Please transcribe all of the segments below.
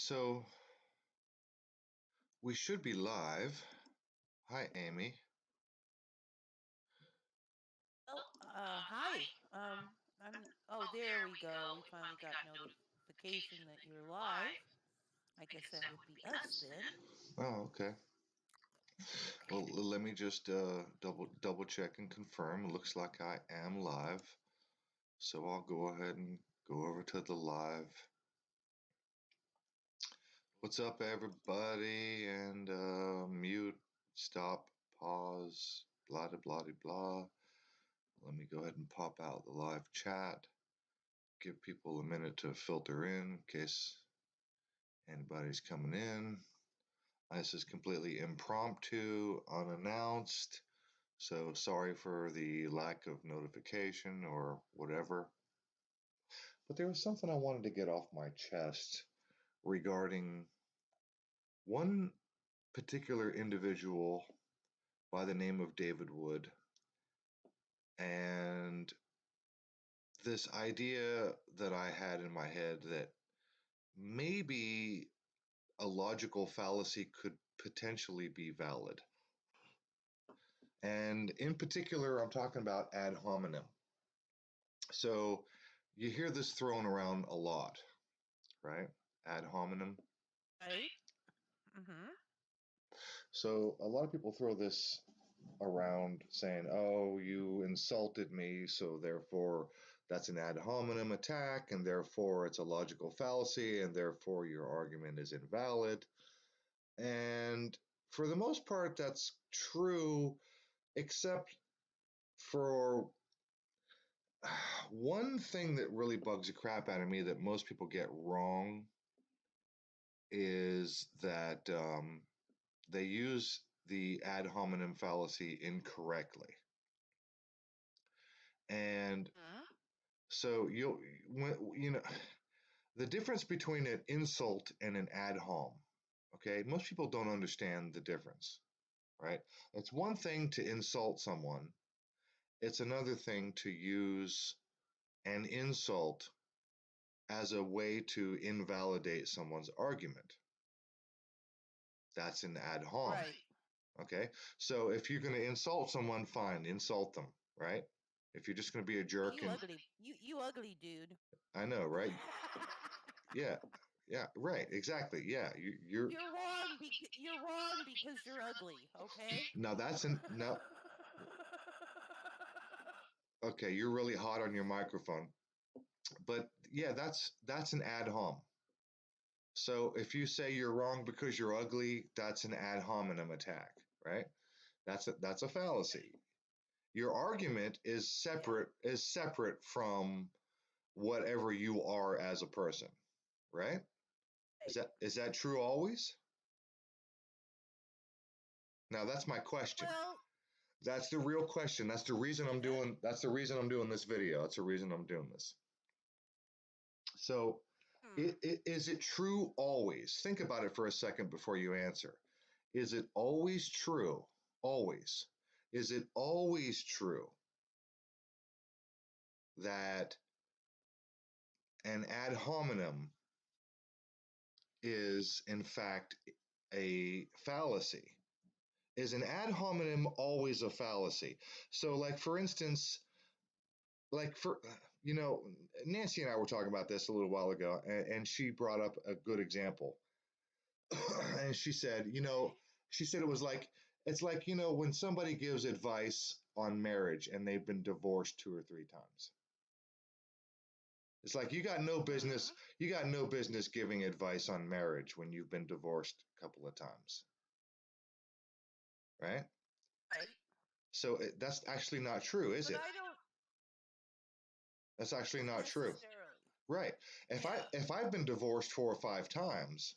So we should be live. Hi, Amy. Hi. There we go. We finally got notification that you're live. I guess that would be us then. Oh, okay. Well, let me just double check and confirm. It looks like I am live. So I'll go ahead and go over to the live. What's up, everybody? And mute, stop, pause, blah, blah, blah, blah. Let me go ahead and pop out the live chat. Give people a minute to filter in case anybody's coming in. This is completely impromptu, unannounced. So sorry for the lack of notification or whatever. But there was something I wanted to get off my chest regarding one particular individual by the name of David Wood and this idea that I had in my head that maybe a logical fallacy could potentially be valid. And in particular, I'm talking about ad hominem. So you hear this thrown around a lot, right? Ad hominem. Right? Mm-hmm. So a lot of people throw this around saying, oh, you insulted me, so therefore that's an ad hominem attack, and therefore it's a logical fallacy, and therefore your argument is invalid. And for the most part, that's true, except for one thing that really bugs the crap out of me that most people get wrong is that they use the ad hominem fallacy incorrectly. And so the difference between an insult and an ad hom, okay? Most people don't understand the difference, right? It's one thing to insult someone. It's another thing to use an insult as a way to invalidate someone's argument. That's an ad hom. Right. Okay, so if you're going to insult someone, fine, insult them, right? If you're just going to be a jerk, You ugly. You ugly dude. I know, right? Yeah, right, exactly. Yeah, you're wrong. You're wrong because you're ugly. Okay. now that's an now. Okay, you're really hot on your microphone, but yeah, that's an ad hom. So if you say you're wrong because you're ugly, that's an ad hominem attack, right? That's a fallacy. Your argument is separate from whatever you are as a person, right? Is that true always? Now that's my question. Well, That's the real question. That's the reason I'm doing this video. That's the reason I'm doing this. So is it true always? Think about it for a second before you answer. Is it always true? Always. Is it always true that an ad hominem is in fact a fallacy? Is an ad hominem always a fallacy? So like for instance, Nancy and I were talking about this a little while ago, and she brought up a good example. And she said, it was like, it's like, when somebody gives advice on marriage and they've been divorced 2 or 3 times. It's like you got no business giving advice on marriage when you've been divorced a couple of times. Right? Right. So that's actually not true, is it? That's actually not true. Right. If I've been divorced 4 or 5 times,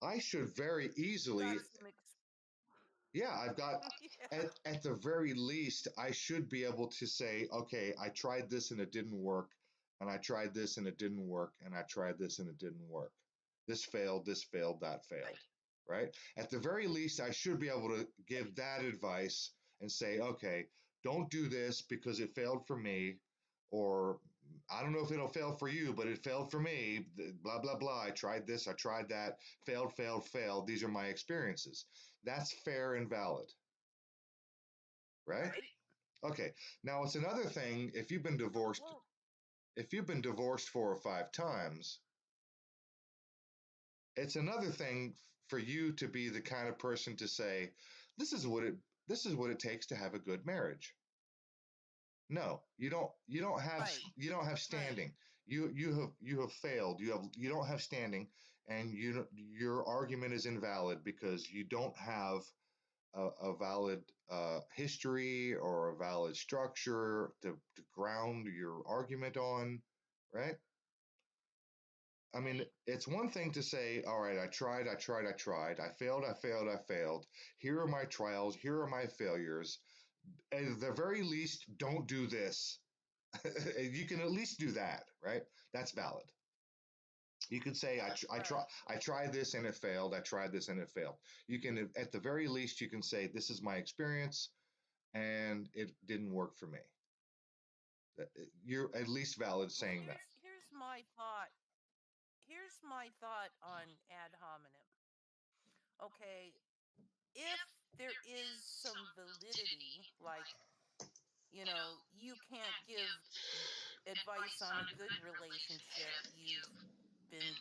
I should very easily. Yeah, I've got at the very least, I should be able to say, okay, I tried this and it didn't work, and I tried this and it didn't work, and I tried this and it didn't work. This failed, that failed. Right? At the very least, I should be able to give that advice and say, okay, don't do this because it failed for me, or I don't know if it'll fail for you, but it failed for me. Blah, blah, blah. I tried this, I tried that, failed, failed, failed. These are my experiences. That's fair and valid, right? Right. Okay. Now it's another thing Well, if you've been divorced 4 or 5 times, it's another thing for you to be the kind of person to say, this is what it this is what it takes to have a good marriage. No, right. you don't have Right. standing. You have failed. You don't have standing, and your argument is invalid because you don't have a valid history or a valid structure to ground your argument on, right? I mean, Right. it's one thing to say, all right, I failed, I failed, I failed. Here are my trials, here are my failures. At the very least, don't do this. You can at least do that, right? That's valid. You could say, Right. I tried this and it failed. I tried this and it failed. You can, at the very least, you can say, this is my experience and it didn't work for me. You're at least valid Well, saying that. here's my thought. Here's my thought on ad hominem. Okay, if there is some validity, like, you can't give advice on a good relationship, you've been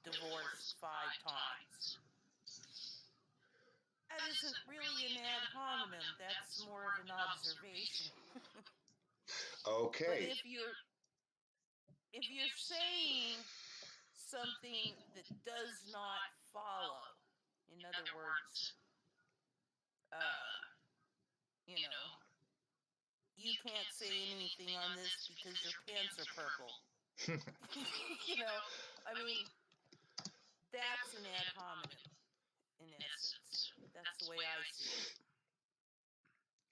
divorced 5 times. That isn't really an ad hominem, that's more of an observation. But Okay. if you're saying something that does not follow, in other words, uh, you know, you can't say anything on this because your pants are purple. you know, I mean, that's an ad hominem in essence. That's the way I see it.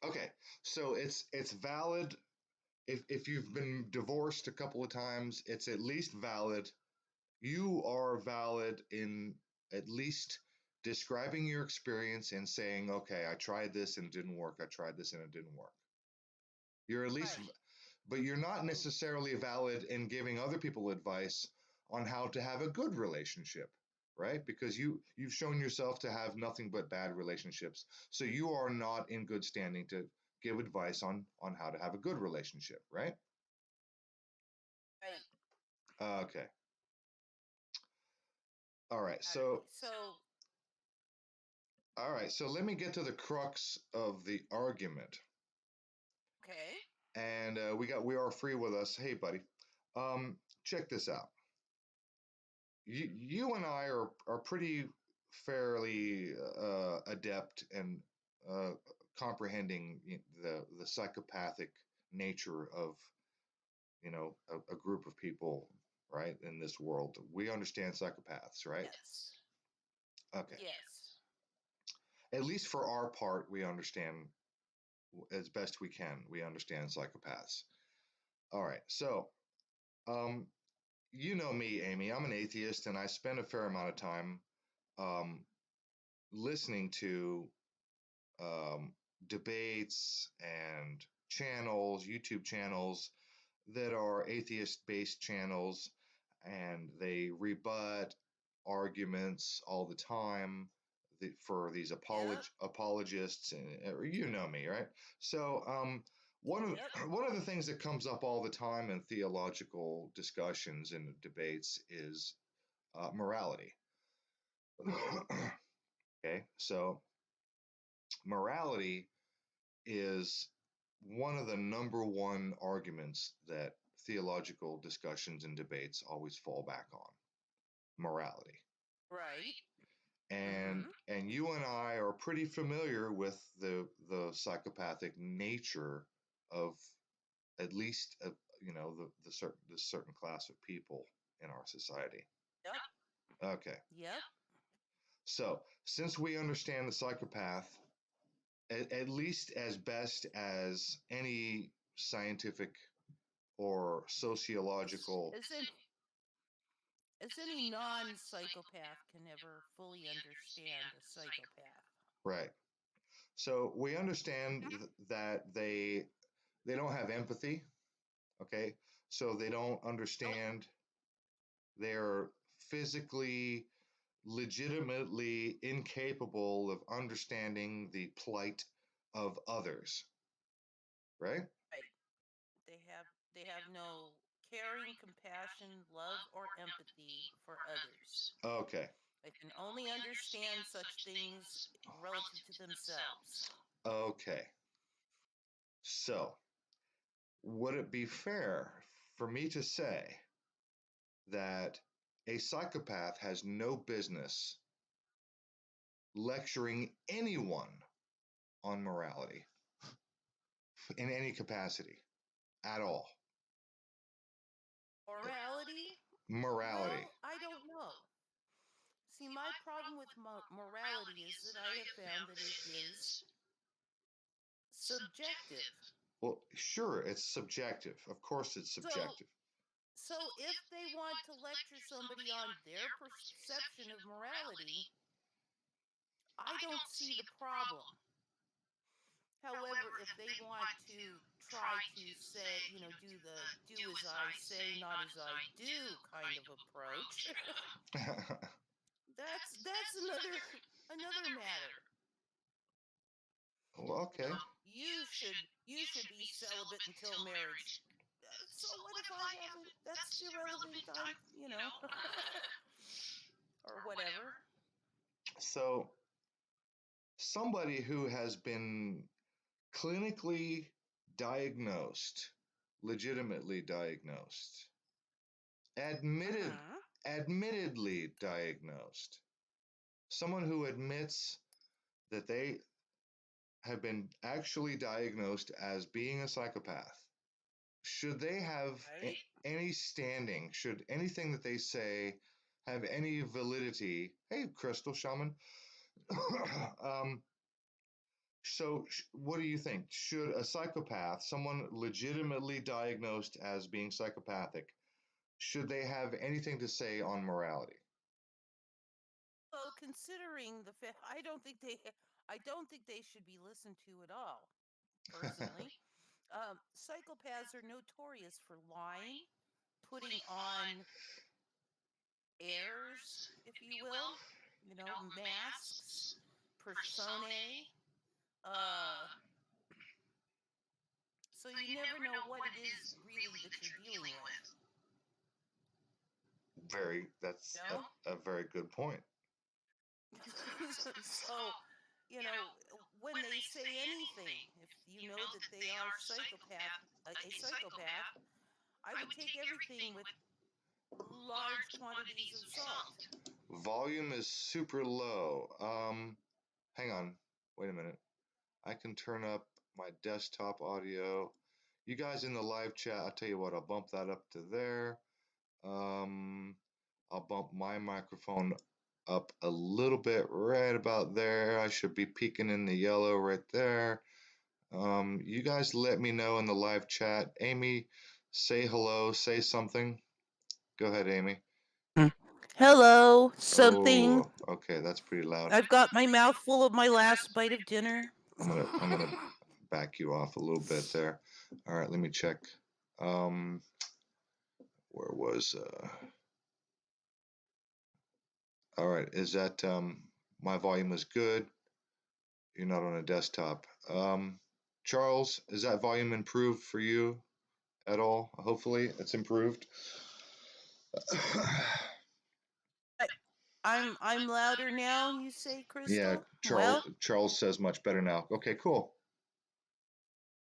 Okay, so it's valid if you've been divorced a couple of times, it's at least valid. You are valid in at least describing your experience and saying, okay, I tried this and it didn't work. I tried this and it didn't work. You're at least, Right. but you're not And necessarily valid in giving other people advice on how to have a good relationship, right? Because you've shown yourself to have nothing but bad relationships. So you are not in good standing to give advice on how to have a good relationship, right? right, Okay. All right. exactly. So, So let me get to the crux of the argument. okay. And we are free with us. Hey, buddy. Check this out. You and I are pretty fairly adept and uh, comprehending the psychopathic nature of a group of people, right, in this world. We understand psychopaths, right? Yes. Okay. Yes. At least for our part, we understand as best we can. We understand psychopaths. All right. So, um, you know me, Amy. I'm an atheist, and I spend a fair amount of time um, listening to um, debates and channels, YouTube channels that are atheist based channels, and they rebut arguments all the time for these Yep. apologists, and you know me, right? So, one of Yep. one of the things that comes up all the time in theological discussions and debates is morality. Okay, so morality is one of the number one arguments that theological discussions and debates always fall back on morality. Right. And Mm-hmm. you and I are pretty familiar with the psychopathic nature of at least the certain class of people in our society. Yep. Okay. Yep. So, since we understand the psychopath at least as best as any scientific or sociological. As in, as any non-psychopath can ever fully understand a psychopath. Right. So we understand that they don't have empathy. Okay. So they don't understand. They're physically, legitimately incapable of understanding the plight of others, right? Right. They have they have no caring, compassion, love, or empathy for others. Okay. They can only understand such things relative to themselves. Okay. So, would it be fair for me to say that a psychopath has no business lecturing anyone on morality in any capacity at all? Morality? Morality. Well, I don't know. See, my problem with morality is that I have found that it is subjective. Well, sure, it's subjective. Of course, it's So, subjective. so if they want to lecture somebody on their perception of morality, I don't see the problem. However, if they want to try to say, do as I say, not as I do kind of approach, that's another matter. Well, okay. You should be celibate until marriage. So what if I haven't? That's irrelevant. Or whatever. So, somebody who has been clinically diagnosed, legitimately diagnosed, admitted, Mm-hmm. admittedly diagnosed, someone who admits that they have been actually diagnosed as being a psychopath, should they have Right? any standing? Should anything that they say have any validity? Hey, Crystal Shaman. um, so, what do you think? Should a psychopath, someone legitimately diagnosed as being psychopathic, should they have anything to say on morality? Well, considering the fact, I don't think they should be listened to at all. Personally, psychopaths are notorious for lying, putting on airs, if you will, masks, personae. Uh, so you never know what it is really that you're dealing with. That's You know? a very good point. So, you know, when they say anything, if you know that they are a psychopath, I would take everything with large quantities of salt. Volume is super low. Hang on. Wait a minute. I can turn up my desktop audio. You guys in the live chat, I'll tell you what, I'll bump that up to there. Um, I'll bump my microphone up a little bit right about there. I should be peeking in the yellow right there. You guys let me know in the live chat. Amy, say hello, say something. Go ahead, Amy. Hello, something. Oh, okay, that's pretty loud. I've got my mouth full of my last bite of dinner. I'm gonna back you off a little bit there. All right, let me check. Um, where was all right, is that my volume is good? You're not on a desktop. Charles, is that volume improved for you at all? Hopefully, it's improved. I'm louder now, you say, Yeah, Crystal? Charles Well, Charles says much better now. Okay, cool.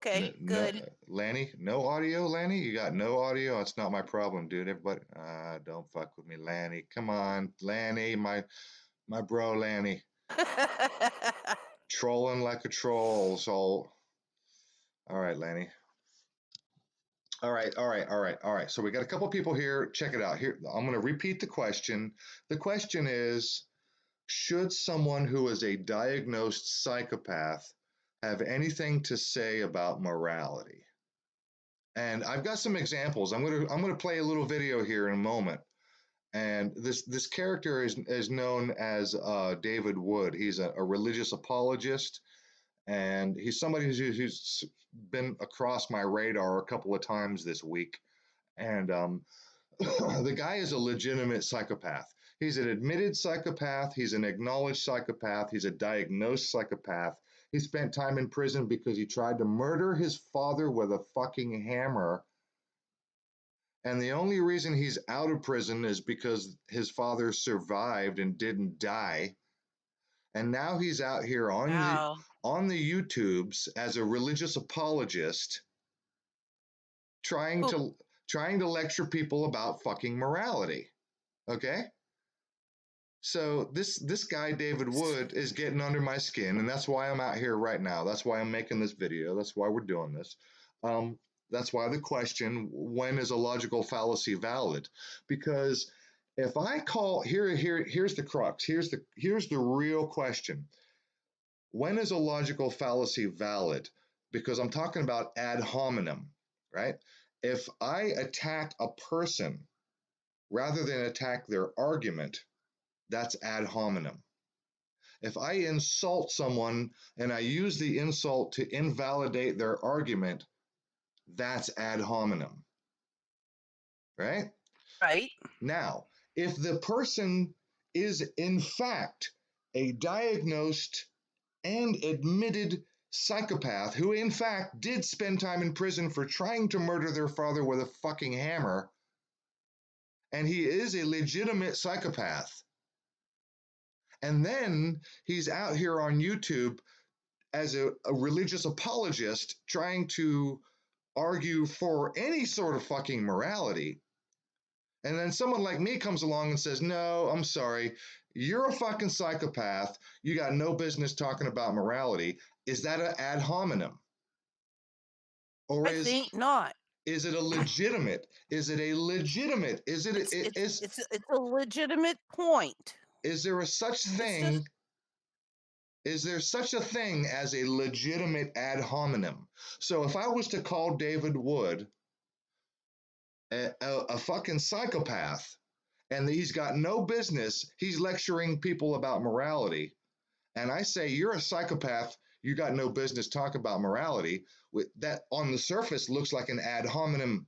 okay, No, good. Lanny, no audio, Lanny. You got no audio. That's not my problem, dude. Everybody, don't fuck with me, Lanny. Come on, Lanny, my bro, Lanny, trolling like a troll. So, all right, Lanny. All right, all right, all right, all right. So we got a couple people here. Check it out. Here, I'm going to repeat the question. The question is, should someone who is a diagnosed psychopath have anything to say about morality? And I've got some examples. I'm gonna play a little video here in a moment. And this character is known as David Wood. He's a religious apologist, and he's somebody who's been across my radar a couple of times this week. And the guy is a legitimate psychopath. He's an admitted psychopath. He's an acknowledged psychopath. He's a diagnosed psychopath. He spent time in prison because he tried to murder his father with a fucking hammer. And the only reason he's out of prison is because his father survived and didn't die. And now he's out here Wow. on the YouTubes as a religious apologist trying Ooh, to trying to lecture people about fucking morality. Okay? So this guy David Wood is getting under my skin, and that's why I'm out here right now. That's why I'm making this video. That's why we're doing this. That's why the question: when is a logical fallacy valid? Because if I call here's the crux. Here's the real question: when is a logical fallacy valid? Because I'm talking about ad hominem, right? If I attack a person rather than attack their argument, that's ad hominem. If I insult someone and I use the insult to invalidate their argument, that's ad hominem, right? right. Now, if the person is in fact a diagnosed and admitted psychopath who in fact did spend time in prison for trying to murder their father with a fucking hammer, and he is a legitimate psychopath, and then he's out here on YouTube as a religious apologist trying to argue for any sort of fucking morality. And then someone like me comes along and says, no, I'm sorry, you're a fucking psychopath. You got no business talking about morality. Is that an ad hominem? Or I think not. is it a legitimate? Is it a legitimate? It's a legitimate point. Is there a such It's thing? just Is there such a thing as a legitimate ad hominem? So if I was to call David Wood a fucking psychopath and he's got no business, he's lecturing people about morality, and I say you're a psychopath, you got no business talking about morality, that on the surface looks like an ad hominem,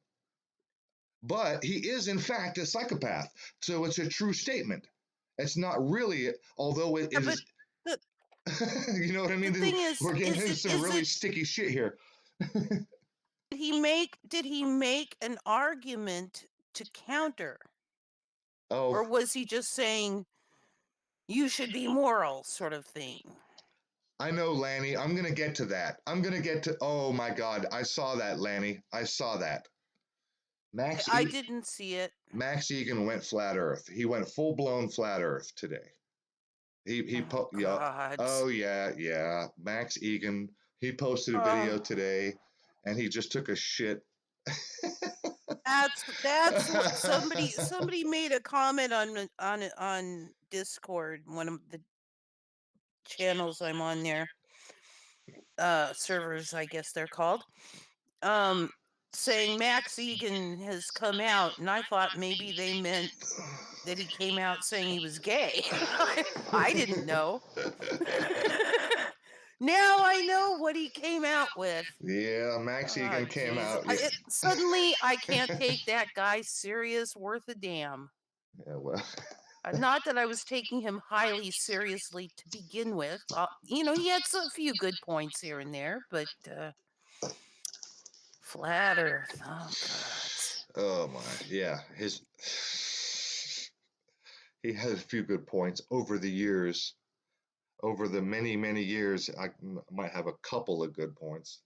but he is in fact a psychopath. So it's a true statement. It's not really, although it yeah, but is. the You know what I the mean? thing We're getting is into it some really sticky shit here. did he make an argument to counter, Oh, or was he just saying you should be moral, sort of thing? I know, Lanny. I'm gonna get to that. I'm gonna get to. Oh my God, I saw that, Lanny. I saw that. Max I e- didn't see it. Max Egan went flat Earth. He went full blown flat Earth today. Oh Yeah. God. Oh yeah. Max Egan. He posted a Uh, video today, and he just took a shit. that's what somebody made a comment on Discord, one of the channels I'm on there. Servers, I guess they're called. Um, saying Max Egan has come out, and I thought maybe they meant that he came out saying he was gay. I didn't know. Now I know what he came out with. Yeah, Max Oh, Egan came jeez. out. Suddenly, I can't take that guy serious worth a damn. Yeah, well. Not that I was taking him highly seriously to begin with. He had a few good points here and there, but flat Earth. Oh God. Oh my, yeah. He had a few good points over the years. Over the many years, I might have a couple of good points.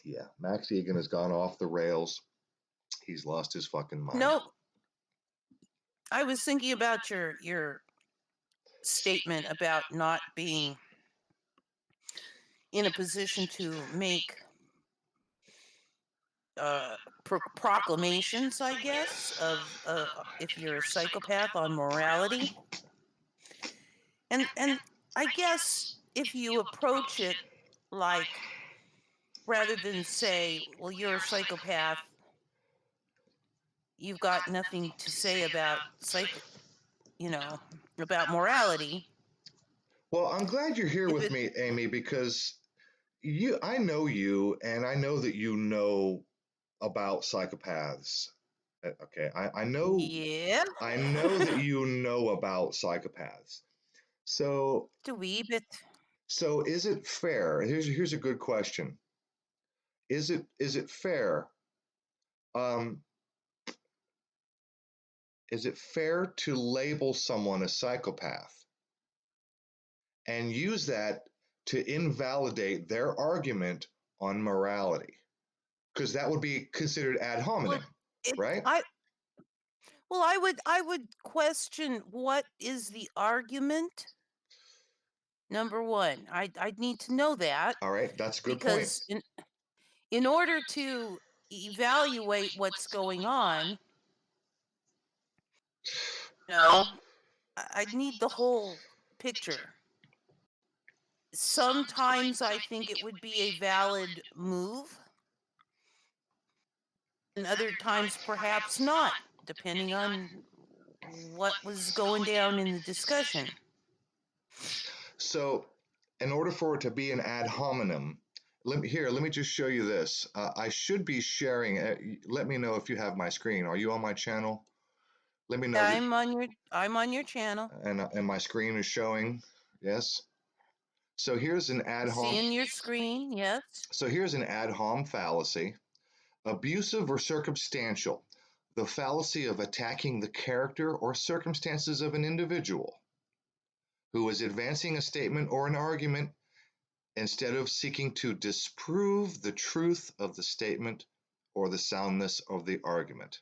Yeah, Max Egan has gone off the rails. He's lost his fucking mind. No, I was thinking about your statement about not being in a position to make proclamations, I guess, of if you're a psychopath on morality, and I guess if you approach it like, rather than say, well, you're a psychopath, you've got nothing to say about about morality. Well, I'm glad you're here If with it me, Amy, because I know you, and I know that you know about psychopaths. Okay, I know Yeah, I know that you know about psychopaths. So dweeb it. so is it fair? Here's a good question. Is it fair? Um, is it fair to label someone a psychopath and use that to invalidate their argument on morality? Because that would be considered ad Well, hominem, it right? I would question what is the argument. Number one, I'd need to know that All right, that's a good point. because in order to evaluate what's going on, no, I'd need the whole picture. Sometimes I think it would be a valid move, and other times perhaps not, depending on what was going down in the discussion. So, in order for it to be an ad hominem, let me just show you this. I should be sharing. Let me know if you have my screen. Are you on my channel? Let me know that, I'm on your channel. and my screen is showing. Yes. So here's an ad hom. Seeing your screen, yes. So here's an ad hom fallacy: abusive or circumstantial. The fallacy of attacking the character or circumstances of an individual who is advancing a statement or an argument instead of seeking to disprove the truth of the statement or the soundness of the argument.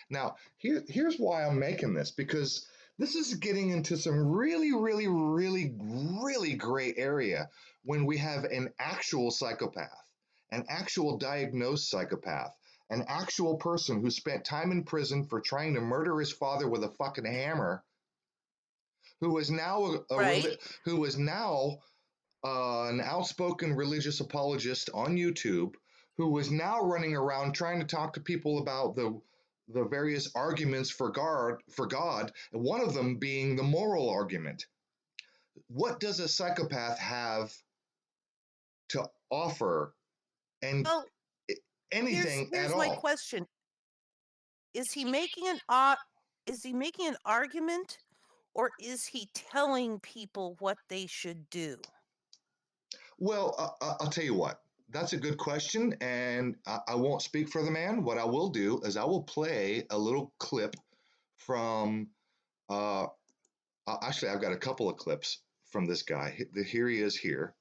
Now, here's why I'm making this, because this is getting into some really, really, really, really gray area when we have an actual psychopath, an actual diagnosed psychopath, an actual person who spent time in prison for trying to murder his father with a fucking hammer, who is now Right. who is now an outspoken religious apologist on YouTube, who is now running around trying to talk to people about the various arguments for God, and one of them being the moral argument. What does a psychopath have to offer, and Well, here's anything at here's my all? question. Is he making an argument, or is he telling people what they should do? Well, I'll tell you what. That's a good question, and I won't speak for the man. What I will do is I will play a little clip from. Uh, Actually, I've got a couple of clips from this guy. Here he is here.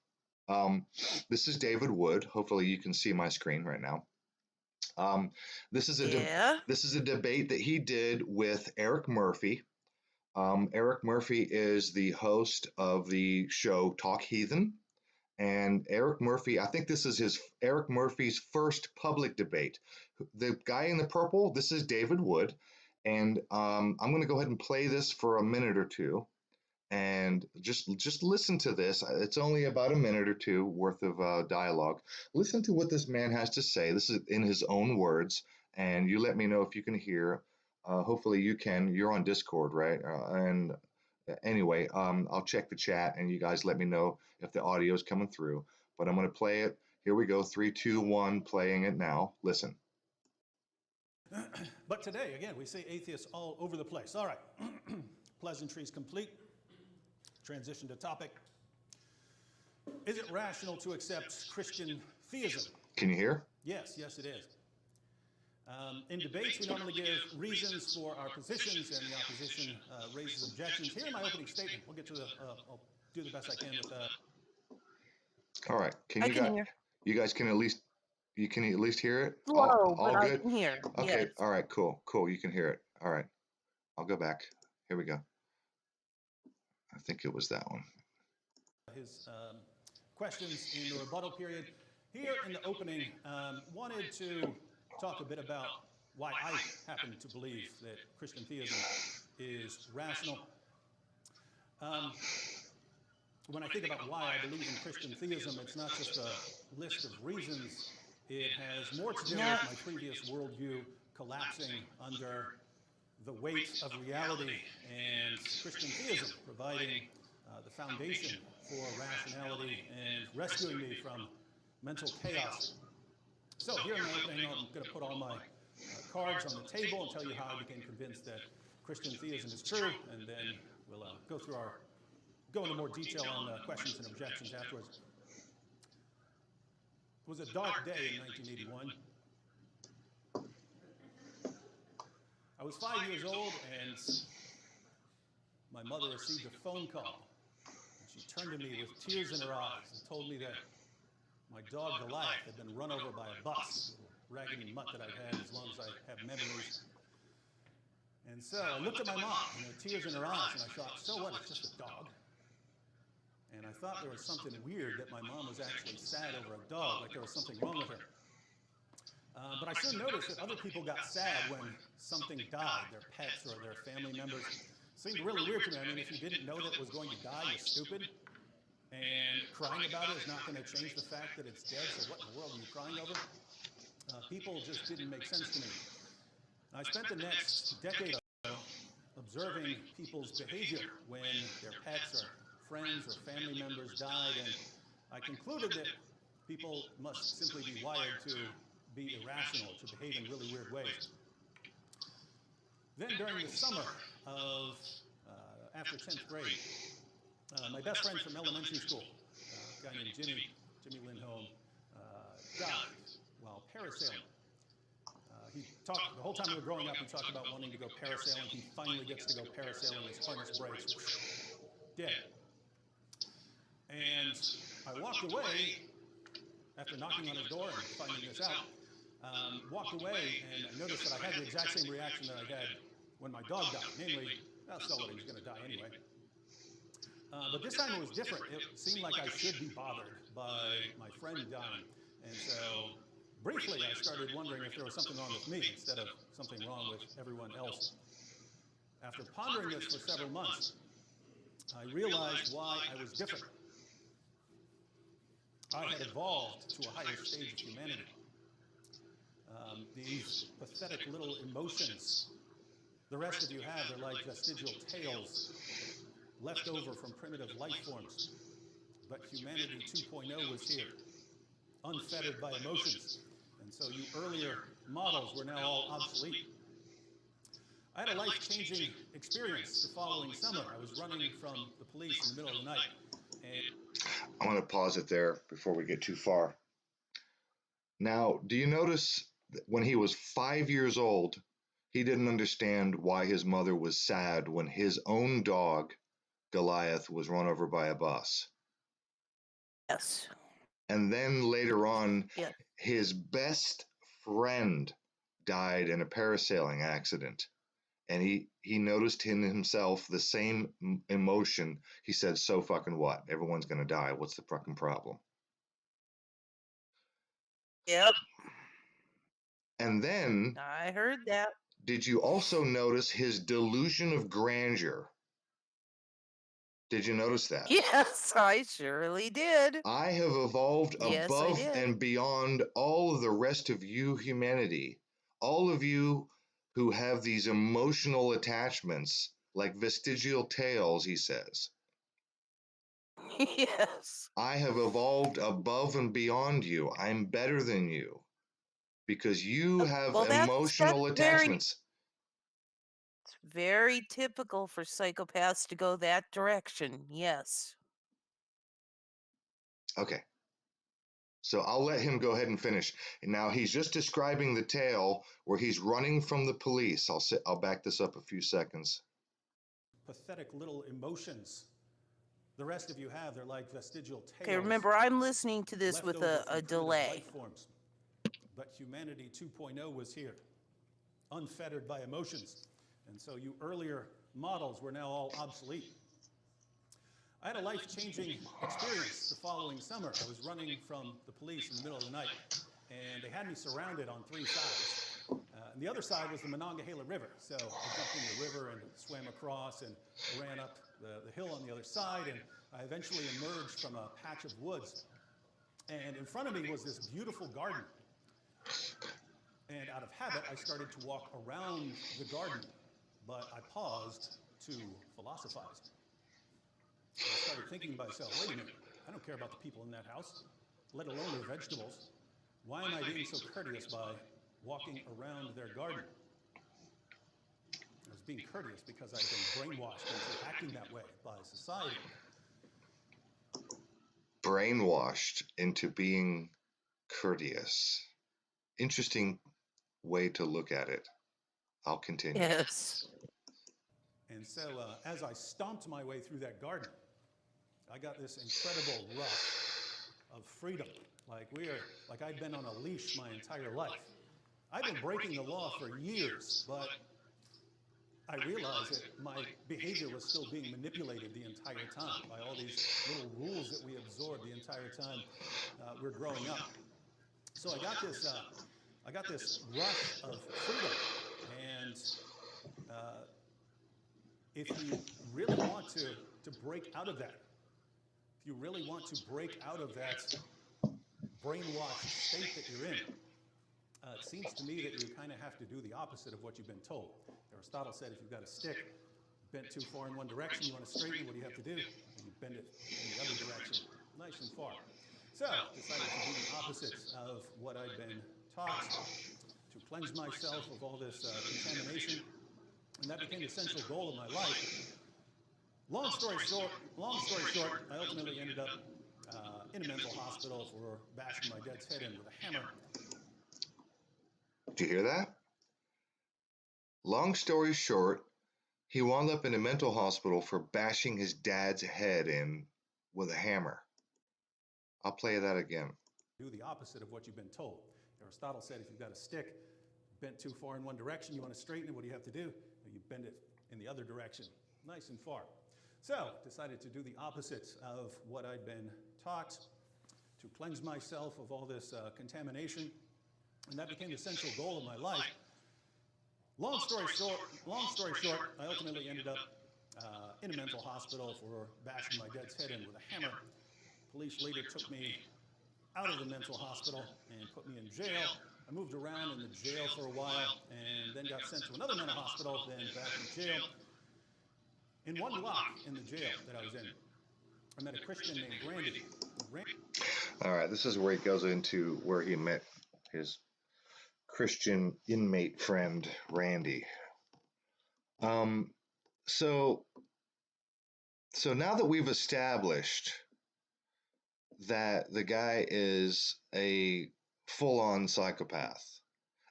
Um, this is David Wood. Hopefully, you can see my screen right now. Um, this is a Yeah. this is a debate that he did with Eric Murphy. Eric Murphy is the host of the show Talk Heathen, and Eric Murphy. I think this is his Eric Murphy's first public debate. The guy in the purple. This is David Wood, and I'm going to go ahead and play this for a minute or two and just listen to this. It's only about a minute or two worth of dialogue. Listen to what this man has to say. This is in his own words, and you let me know if you can hear. Hopefully, you can. You're on Discord, right? And anyway, I'll check the chat, and you guys let me know if the audio is coming through. But I'm going to play it. Here we go. 3, 2, 1. Playing it now. Listen. But today, again, we see atheists all over the place. All right, pleasantries complete. Transition to topic. Is it rational to accept Christian theism? Can you hear? Yes, it is. In debates, we normally give reasons for our positions, and the opposition raises objections. Here in my opening statement, we'll get to I'll do the best I can with All right. I can hear. You guys can at least hear it. Slow, but All I good. can hear. Okay. Yes. All right. Cool. Cool. You can hear it. All right. I'll go back. Here we go. I think it was that one. his questions in the rebuttal period. Here in the opening, wanted to talk a bit about why I happen to believe that Christian theism is rational. When I think about why I believe in Christian theism, it's not just a list of reasons. It has more to do with my previous worldview collapsing under the weight of reality, and Christian theism providing the foundation for rationality and rescuing me from mental chaos. So here in my opening, I'm going to put all my cards on the table and tell you how I became convinced that Christian theism is true, and then we'll go into more detail on questions and objections afterwards. It was a dark day in 1981. I was 5 years old, and my mother received a phone call. And she turned to me with tears in her eyes and told me that my dog Goliath had been run over by a bus, a little raggedy mutt that I'd had as long as I have memories. And so I looked at my mom, tears in her eyes, and I thought, so what, it's just a dog. And I thought there was something weird that my mom was actually sad over a dog, like there was something wrong with her. But I soon noticed that other people got sad when something died, their pets or their family members. It seemed really weird to me. I mean, if you didn't know that it was going to die, you're stupid. And crying about it is not going to change the fact that it's dead, so what in the world are you crying over? People just didn't make sense to me. I spent the next decade or so observing people's behavior when their pets or friends or family members died, and I concluded that people must simply be wired to be irrational, to behave in really weird ways. Then during the summer of after 10th grade, my best friend from elementary school, a guy named Jimmy Lindholm, died while parasailing. He talked, the whole time we were growing up, he talked about wanting to go parasailing. He finally gets to go parasailing, his harness breaks, dead. And I walked away after knocking on his door and finding this out. Walked away and I noticed that I had the exact same reaction that I had when my dog died, namely, so what, he was going to die anyway. But this time it was different. It seemed like I should be bothered by my friend dying. And so briefly I started wondering if there was something wrong with me instead of something wrong with everyone else. After pondering this for several months, I realized why I was different. I had evolved to a higher stage of humanity. These pathetic little emotions the rest of you have, they're like vestigial tales left over from primitive life forms. But humanity 2.0 was here, unfettered by emotions. And so you earlier models were now all obsolete. I had a life-changing experience the following summer. I was running from the police in the middle of the night. And I'm going to pause it there before we get too far. Now, do you notice that when he was 5 years old, he didn't understand why his mother was sad when his own dog, Goliath, was run over by a bus? Yes. And then later on, Yes. his best friend died in a parasailing accident. And he noticed in himself the same emotion. He said, so fucking what? Everyone's going to die. What's the fucking problem? Yep. And then, I heard that. did you also notice his delusion of grandeur? Did you notice that? Yes, I surely did. I have evolved Yes, I above did. and beyond all of the rest of you humanity. All of you who have these emotional attachments, like vestigial tales, he says. Yes. I have evolved above and beyond you. I'm better than you because you have Well, emotional attachments. It's very typical for psychopaths to go that direction. Yes. Okay. So I'll let him go ahead and finish. And now he's just describing the tale where he's running from the police. I'll back this up a few seconds. Pathetic little emotions the rest of you have, they're like vestigial tales. Okay, remember, I'm listening to this with a delay. Forms. But humanity 2.0 was here, unfettered by emotions. And so you earlier models were now all obsolete. I had a life-changing experience the following summer. I was running from the police in the middle of the night, and they had me surrounded on three sides. And the other side was the Monongahela River. So I jumped in the river and swam across and ran up the hill on the other side, and I eventually emerged from a patch of woods. And in front of me was this beautiful garden. And out of habit, I started to walk around the garden, but I paused to philosophize. I started thinking to myself, wait a minute, I don't care about the people in that house, let alone their vegetables. Why am I being so courteous by walking around their garden? I was being courteous because I'd been brainwashed into acting that way by society. Brainwashed into being courteous. Interesting way to look at it. I'll continue. Yes. And so as I stomped my way through that garden, I got this incredible rush of freedom. Like I'd been on a leash my entire life. I've been breaking the law for years, but I realized that my behavior was still being manipulated the entire time by all these little rules that we absorbed the entire time we're growing up. So I got this rush of freedom, and if you really want to break out of that, if you really want to break out of that brainwashed state that you're in, it seems to me that you kind of have to do the opposite of what you've been told. Aristotle said if you've got a stick bent too far in one direction, you want to straighten it, what do you have to do? You bend it in the other direction, nice and far. So I decided to do the opposites of what I'd been taught, to cleanse myself of all this contamination, and that became the central goal of my life. Long story short, I ultimately ended up in a mental hospital for bashing my dad's head in with a hammer. Do you hear that? Long story short, he wound up in a mental hospital for bashing his dad's head in with a hammer. I'll play that again. Do the opposite of what you've been told. Aristotle said if you've got a stick bent too far in one direction, you want to straighten it, what do you have to do? You bend it in the other direction, nice and far. So decided to do the opposites of what I'd been taught, to cleanse myself of all this contamination, and that became the central goal of my life. Long story short, I ultimately ended up in a mental hospital for bashing my dad's head in with a hammer. Police later took me out of the mental hospital and put me in jail. I moved around in the jail for a while and then got sent to another mental hospital, then back in jail. In one block in the jail that I was in, I met a Christian named Randy. All right, this is where he goes into where he met his Christian inmate friend, Randy. So now that we've established that the guy is a full-on psychopath,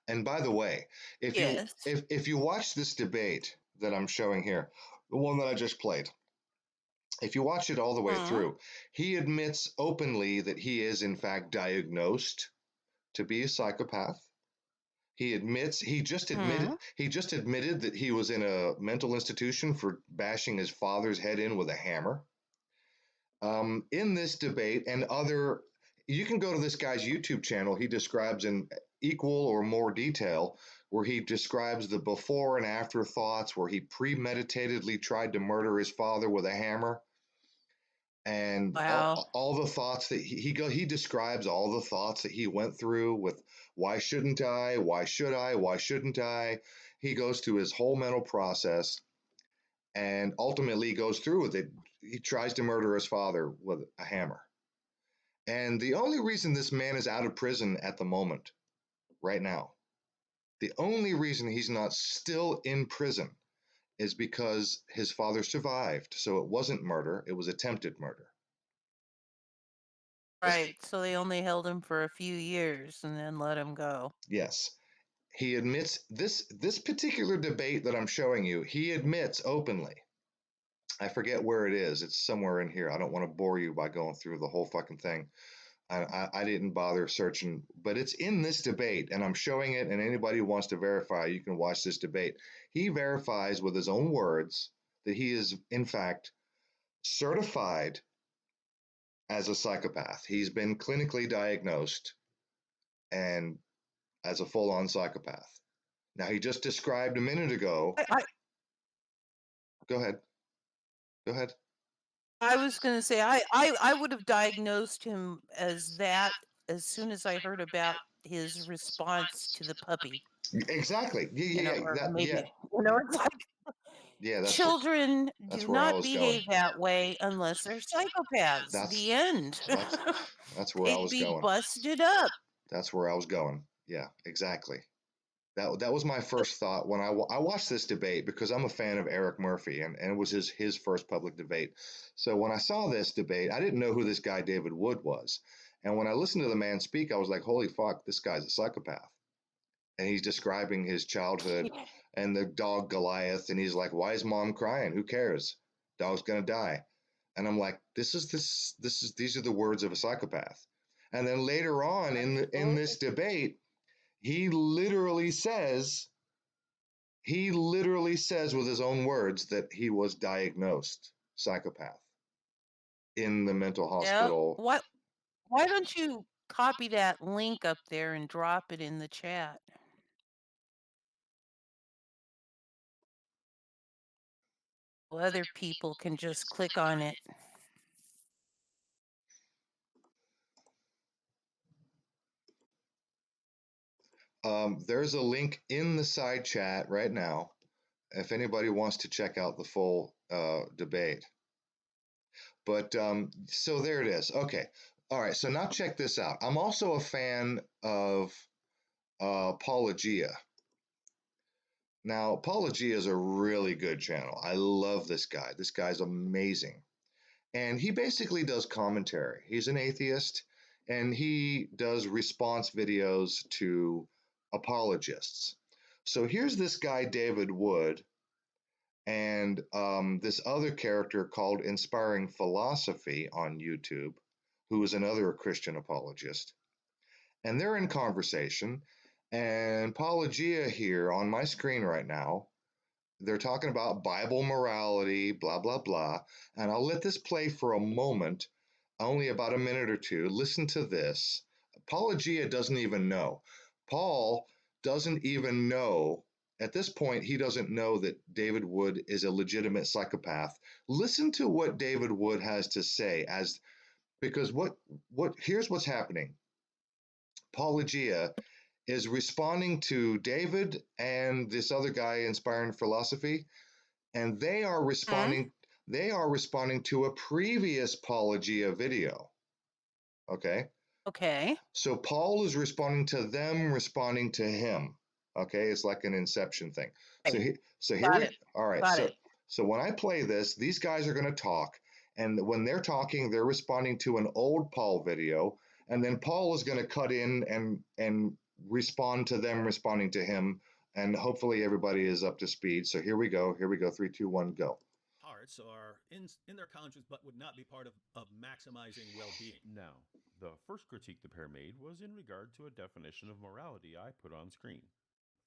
and by the way, if you watch this debate that I'm showing here, the one that I just played, if you watch it all the way through, he admits openly that he is in fact diagnosed to be a psychopath. He just admitted that he was in a mental institution for bashing his father's head in with a hammer. In this debate and other, you can go to this guy's YouTube channel. He describes in equal or more detail where he describes the before and after thoughts, where he premeditatedly tried to murder his father with a hammer. And all the thoughts that he describes all the thoughts that he went through with why shouldn't I? Why should I? Why shouldn't I? He goes through his whole mental process and ultimately goes through with it. He tries to murder his father with a hammer. And the only reason this man is out of prison at the moment, right now, the only reason he's not still in prison is because his father survived. So it wasn't murder, it was attempted murder. Right, so they only held him for a few years and then let him go. Yes. He admits this particular debate that I'm showing you, he admits openly. I forget where it is. It's somewhere in here. I don't want to bore you by going through the whole fucking thing. I didn't bother searching, but it's in this debate, and I'm showing it, and anybody who wants to verify, you can watch this debate. He verifies with his own words that he is, in fact, certified as a psychopath. He's been clinically diagnosed and as a full-on psychopath. Now, he just described a minute ago. Go ahead. I was going to say, I would have diagnosed him as that as soon as I heard about his response to the puppy. Exactly. It's like, children do not behave that way unless they're psychopaths. The end. That's where I was They'd be going. busted up. That's where I was going. Yeah, exactly. That was my first thought when I watched this debate, because I'm a fan of Eric Murphy, and it was his first public debate. So when I saw this debate, I didn't know who this guy David Wood was. And when I listened to the man speak, I was like, holy fuck, this guy's a psychopath. And he's describing his childhood and the dog Goliath, and he's like, why is mom crying? Who cares? Dog's gonna die. And I'm like, these are the words of a psychopath. And then later on in this debate, he literally says with his own words that he was diagnosed psychopath in the mental hospital. Why don't you copy that link up there and drop it in the chat? Other people can just click on it. There's a link in the side chat right now if anybody wants to check out the full debate. But so there it is. Okay. All right. So now check this out. I'm also a fan of Apologia. Now, Apologia is a really good channel. I love this guy. This guy's amazing. And he basically does commentary. He's an atheist, and he does response videos to apologists. So here's this guy, David Wood, and this other character called Inspiring Philosophy on YouTube, who is another Christian apologist. And they're in conversation. And Apologia here on my screen right now, they're talking about Bible morality, blah, blah, blah. And I'll let this play for a moment, only about a minute or two. Listen to this. Apologia doesn't even know. Paul doesn't even know. At this point, he doesn't know that David Wood is a legitimate psychopath. Listen to what David Wood has to say, because here's what's happening. Apologia is responding to David and this other guy, Inspiring Philosophy, and they are responding to a previous Apologia video. Okay. So Paul is responding to them, responding to him. Okay, it's like an Inception thing. All right. So when I play this, these guys are going to talk, and when they're talking, they're responding to an old Paul video, and then Paul is going to cut in and respond to them, responding to him, and hopefully everybody is up to speed. So here we go. 3, 2, 1, go. Hearts are in their conscience, but would not be part of maximizing well-being. Now, the first critique the pair made was in regard to a definition of morality I put on screen.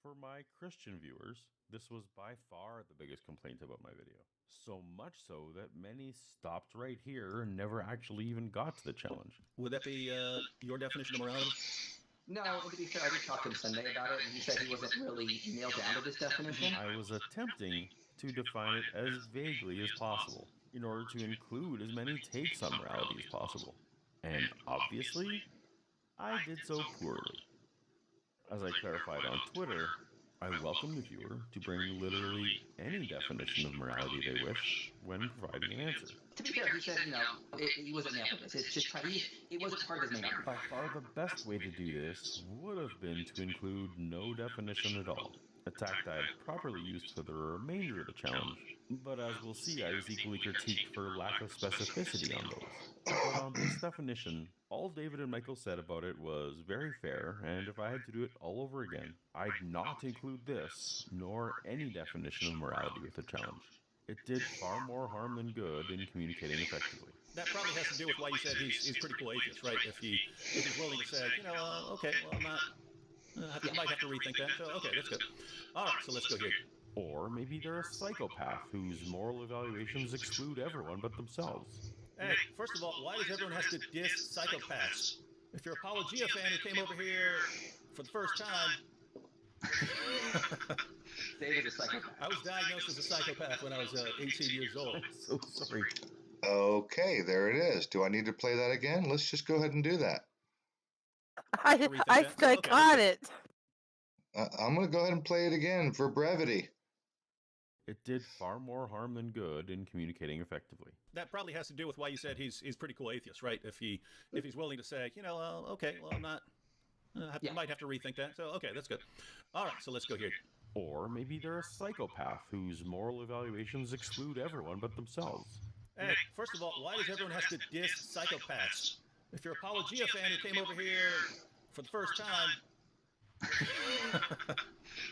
For my Christian viewers, this was by far the biggest complaint about my video. So much so that many stopped right here and never actually even got to the challenge. Would that be your definition of morality? No, and to be fair, I did talk to him Sunday about it, and he said he wasn't really nailed down to this definition. I was attempting to define it as vaguely as possible, in order to include as many takes on morality as possible. And obviously, I did so poorly. As I clarified on Twitter, I welcome the viewer to bring literally any definition of morality they wish when providing an answer. To be fair, he said, he wasn't nailed to this. It's just it wasn't part of his main argument. By far the best way to do this would have been to include no definition at all, a tact I had properly used for the remainder of the challenge. But as we'll see, I was equally critiqued for lack of specificity on those. But on this definition, all David and Michael said about it was very fair, and if I had to do it all over again, I'd not include this, nor any definition of morality with the challenge. It did far more harm than good in communicating effectively. That probably has to do with why you said he's pretty cool atheist, right? If he's willing to say, okay, well, I'm not... I might have to rethink that. So, okay, that's good. All right, so let's go here. Or maybe they're a psychopath whose moral evaluations exclude everyone but themselves. Hey, first of all, why does everyone have to diss psychopaths? If you're a Apologia fan who came over here for the first time... David's a psychopath. I was diagnosed as a psychopath when I was 18 years old. So sorry. Okay, there it is. Do I need to play that again? Let's just go ahead and do that. I got it. I'm going to go ahead and play it again for brevity. It did far more harm than good in communicating effectively. That probably has to do with why you said he's pretty cool atheist, right? If he's willing to say, okay, well, I'm not... Might have to rethink that. So, okay, that's good. All right, so let's go here. Or maybe they're a psychopath whose moral evaluations exclude everyone but themselves. Hey, first of all, why does everyone have to diss psychopaths? If you're a Apologia fan who came over here for the first time,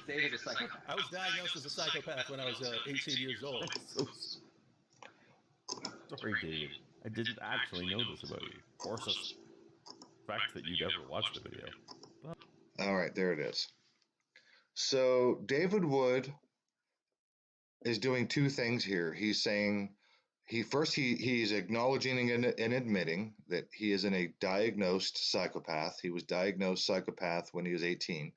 David is psychopath. I was diagnosed as a psychopath when I was 18 years old. Sorry, David. I didn't actually know this about you, or suspect that you'd ever watched the video. All right, there it is. So David Wood is doing two things here. He's saying he's acknowledging and admitting that he is a diagnosed psychopath. He was diagnosed psychopath when he was 18.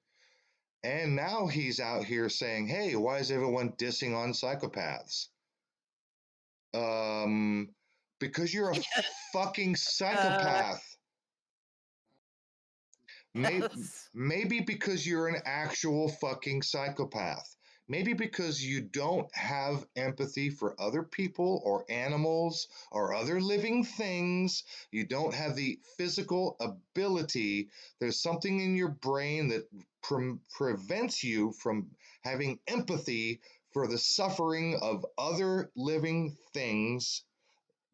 And now he's out here saying, hey, why is everyone dissing on psychopaths? Because you're a fucking psychopath. Maybe because you're an actual fucking psychopath. Maybe because you don't have empathy for other people or animals or other living things. You don't have the physical ability. There's something in your brain that prevents you from having empathy for the suffering of other living things.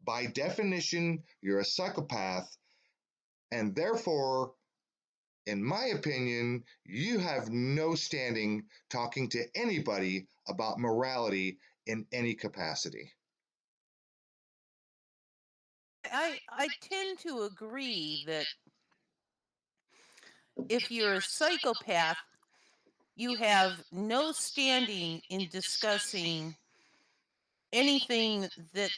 By definition, you're a psychopath, and therefore, in my opinion, you have no standing talking to anybody about morality in any capacity. I tend to agree that if you're a psychopath, you have no standing in discussing anything that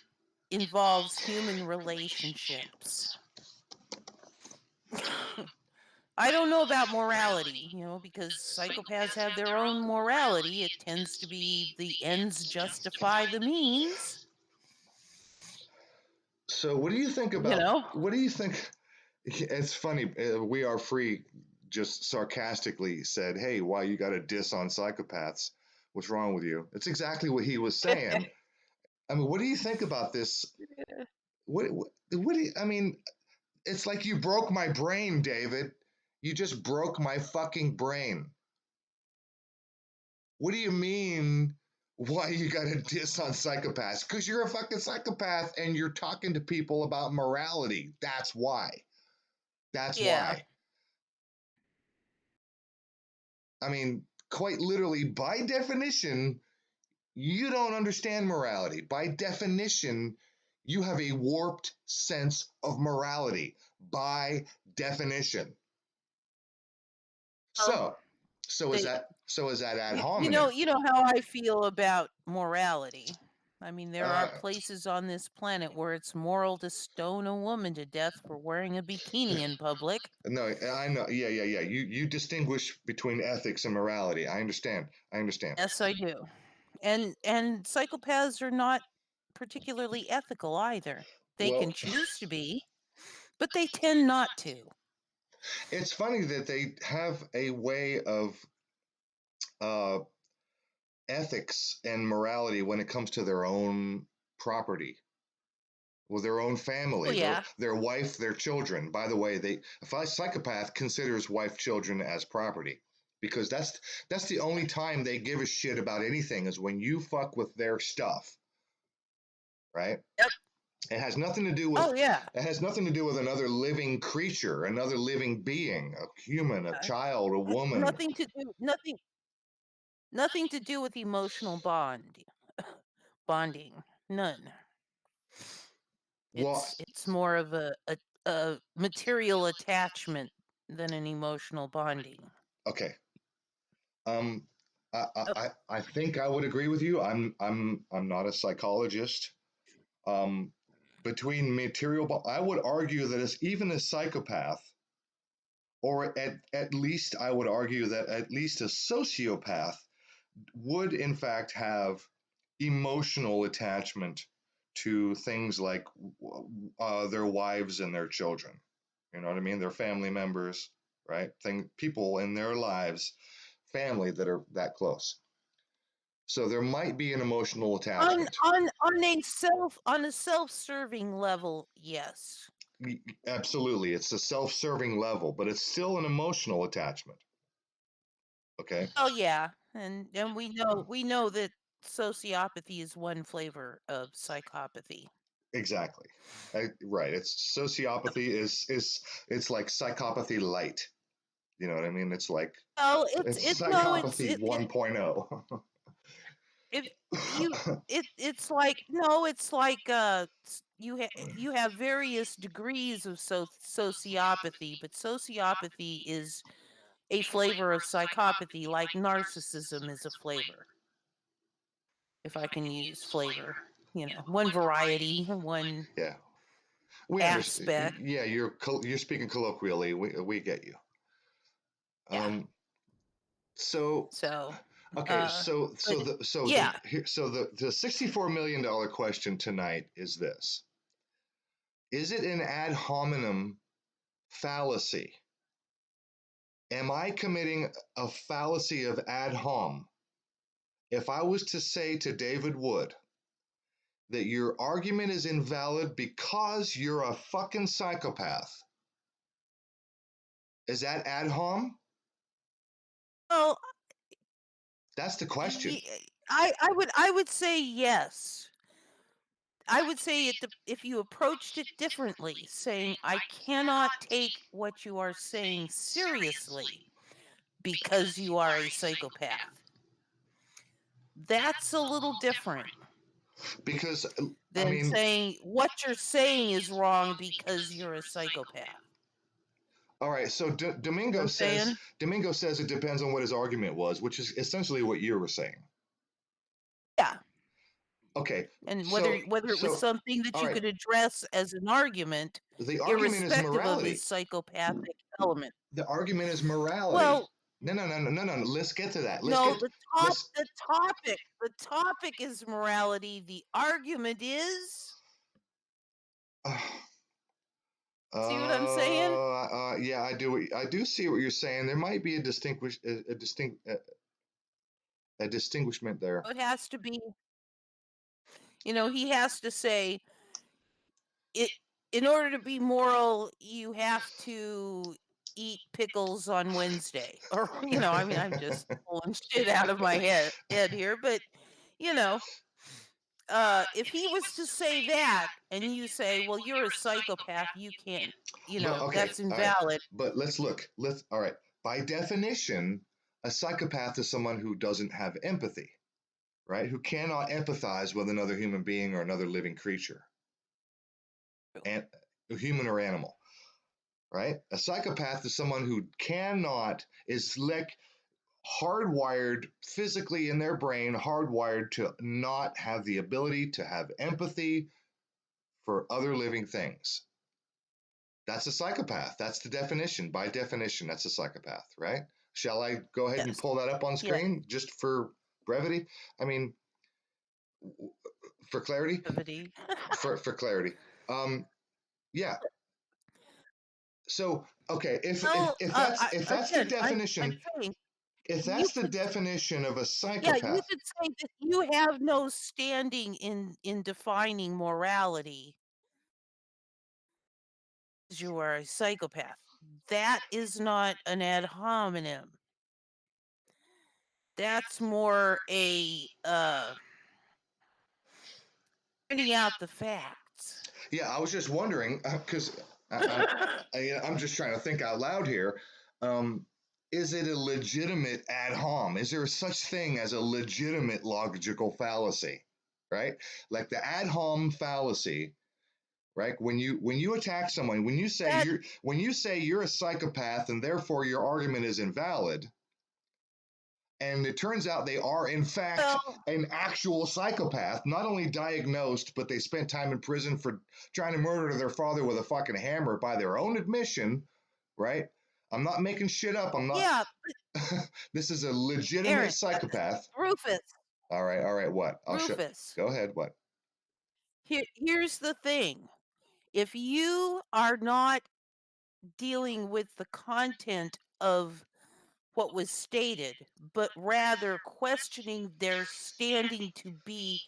involves human relationships. I don't know about morality, because psychopaths have their own morality. It tends to be the ends justify the means. So what do you think about, what do you think? It's funny. We Are Free just sarcastically said, hey, why you got to diss on psychopaths? What's wrong with you? It's exactly what he was saying. I mean, what do you think about this? What do you, I mean, it's like you broke my brain, David. You just broke my fucking brain. What do you mean, why you got to diss on psychopaths? Because you're a fucking psychopath and you're talking to people about morality. That's why. That's why. I mean, quite literally, by definition, you don't understand morality. By definition, you have a warped sense of morality. By definition. So is that ad hominem? You know how I feel about morality. I mean, there are places on this planet where it's moral to stone a woman to death for wearing a bikini in public. No, I know. Yeah. You distinguish between ethics and morality. I understand. Yes, I do. And psychopaths are not particularly ethical either. They can choose to be, but they tend not to. It's funny that they have a way of ethics and morality when it comes to their own property, with their own family, their wife, their children. By the way, if a psychopath considers wife, children as property, because that's the only time they give a shit about anything is when you fuck with their stuff, right? Yep. It has nothing to do with. It has nothing to do with another living creature, another living being, a human, a child, a woman. Nothing to do with emotional bonding. None. It's more of a material attachment than an emotional bonding. Okay. I think I would agree with you. I'm not a psychologist. Between material, I would argue that as even a psychopath, or at least I would argue that at least a sociopath would in fact have emotional attachment to things like their wives and their children. You know what I mean? Their family members, right? People in their lives, family that are that close. So there might be an emotional attachment on a self-serving level. Yes. Absolutely. It's a self-serving level, but it's still an emotional attachment. Okay. Oh yeah, and we know that sociopathy is one flavor of psychopathy. Exactly. Right. It's sociopathy is it's like psychopathy light. You know what I mean? It's like Oh, it's no, it's psychopathy 1.0. if you it's like no, it's like you have various degrees of sociopathy, but sociopathy is a flavor of psychopathy, like narcissism is a flavor. If I can use flavor, one variety, one Yeah. We understand. aspect. Yeah, you're speaking colloquially. We get you. Yeah. So So, okay, but yeah. the $64 million question tonight is this: is it an ad hominem fallacy? Am I committing a fallacy of ad hom if I was to say to David Wood that your argument is invalid because you're a fucking psychopath? Is that ad hom? Well, That's the question. I would say yes. I would say if you approached it differently, saying I cannot take what you are saying seriously because you are a psychopath. That's a little different Because I than mean, saying what you're saying is wrong because you're a psychopath. all right. So You know what I'm saying? Domingo says it depends on what his argument was, which is essentially what you were saying. Yeah. Okay. And whether So it was something that all you right. could address as an argument, The argument is irrespective of morality. his psychopathic element. The argument is morality. Well, No. Let's get to that. no, the topic is morality. The argument is. See what I'm saying? Yeah, I do see what you're saying. There might be a distinguishment there. It has to be. He has to say it. In order to be moral, you have to eat pickles on Wednesday, or I mean, I'm just pulling shit out of my head here, but you know, if he was to say that, and you say, "Well, you're a psychopath. You can't," But okay, that's all right. invalid. But let's look. All right. By definition, a psychopath is someone who doesn't have empathy, right? Who cannot empathize with another human being or another living creature, and human or animal, right? A psychopath is someone who is like hardwired physically in their brain, hardwired to not have the ability to have empathy for other living things. That's a psychopath. That's the definition. By definition, that's a psychopath, right? Shall I go ahead and Yes. pull that up on screen just for brevity? I mean, for clarity. Brevity. for clarity. Yeah. So okay, if that's the definition, I'm saying, if that's the definition of a yeah, psychopath, you could say that you have no standing in defining morality. You are a psychopath. That is not an ad hominem. That's more a pointing out the facts. yeah, I was just wondering because I'm just trying to think out loud here. Is it a legitimate ad hom? Is there such thing as a legitimate logical fallacy? Right, like the ad hom fallacy. Right, when you attack someone, when you say you're a psychopath and therefore your argument is invalid, and it turns out they are in fact an actual psychopath, not only diagnosed, but they spent time in prison for trying to murder their father with a fucking hammer by their own admission, right? I'm not making shit up. I'm not. Yeah. This is a legitimate Aaron, psychopath. Rufus. All right. What? Rufus. Go ahead. What? Here's the thing. If you are not dealing with the content of what was stated, but rather questioning their standing to be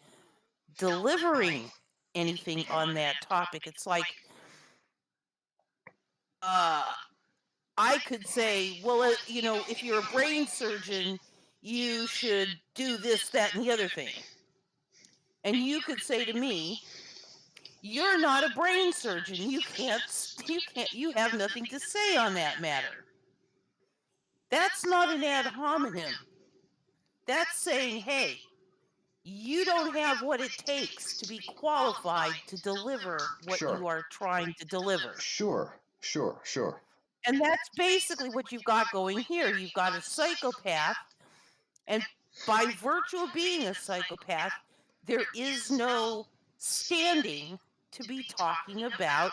delivering anything on that topic, it's like I could say, well, if you're a brain surgeon, you should do this, that, and the other thing. And you could say to me, you're not a brain surgeon. You have nothing to say on that matter. That's not an ad hominem. That's saying, hey, you don't have what it takes to be qualified to deliver what Sure. you are trying to deliver. Sure. And that's basically what you've got going here. You've got a psychopath, and by virtue of being a psychopath, there is no standing to be talking about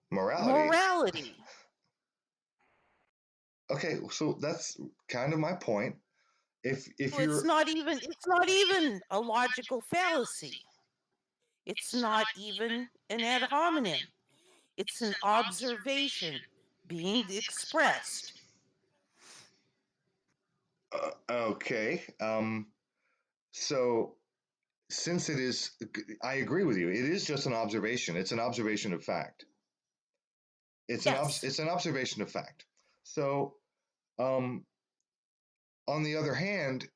morality. Okay, so that's kind of my point. If So you're it's not even a logical fallacy. It's not even an ad hominem. It's an observation being expressed. okay, so since it is, I agree with you. It is just an observation. It's an observation of fact. It's Yes. it's an observation of fact. So, on the other hand,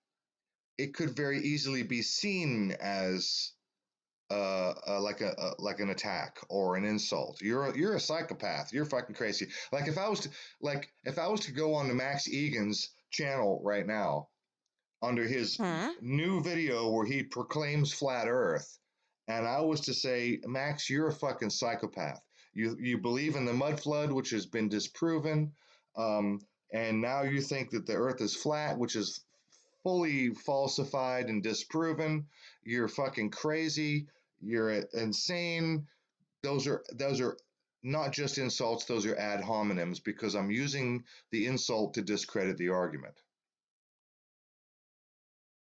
it could very easily be seen as like an attack or an insult. You're a psychopath. You're fucking crazy. Like if I was to go on to Max Egan's channel right now under his new video where he proclaims flat Earth, and I was to say, Max, you're a fucking psychopath. You believe in the mud flood, which has been disproven, um, and now you think that the Earth is flat, which is fully falsified and disproven. You're fucking crazy. You're insane. Those are not just insults; those are ad hominems because I'm using the insult to discredit the argument.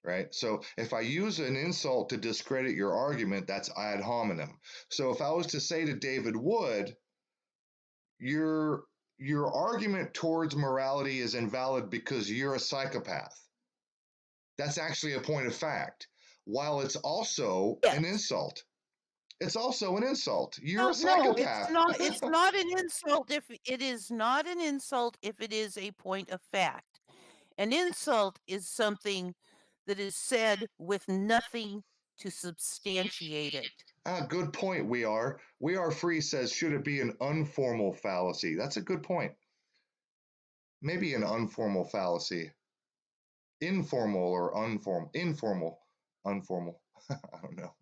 Right? So if I use an insult to discredit your argument, that's ad hominem. So if I was to say to David Wood, your argument towards morality is invalid because you're a psychopath. That's actually a point of fact. While it's also an insult. It's also an insult. You're a psychopath. No, it's not an insult if it is not an insult if it is a point of fact. An insult is something that is said with nothing to substantiate it. Good point. We are free says, should it be an unformal fallacy? That's a good point. Maybe an unformal fallacy. Informal or unformal. Unformal. I don't know.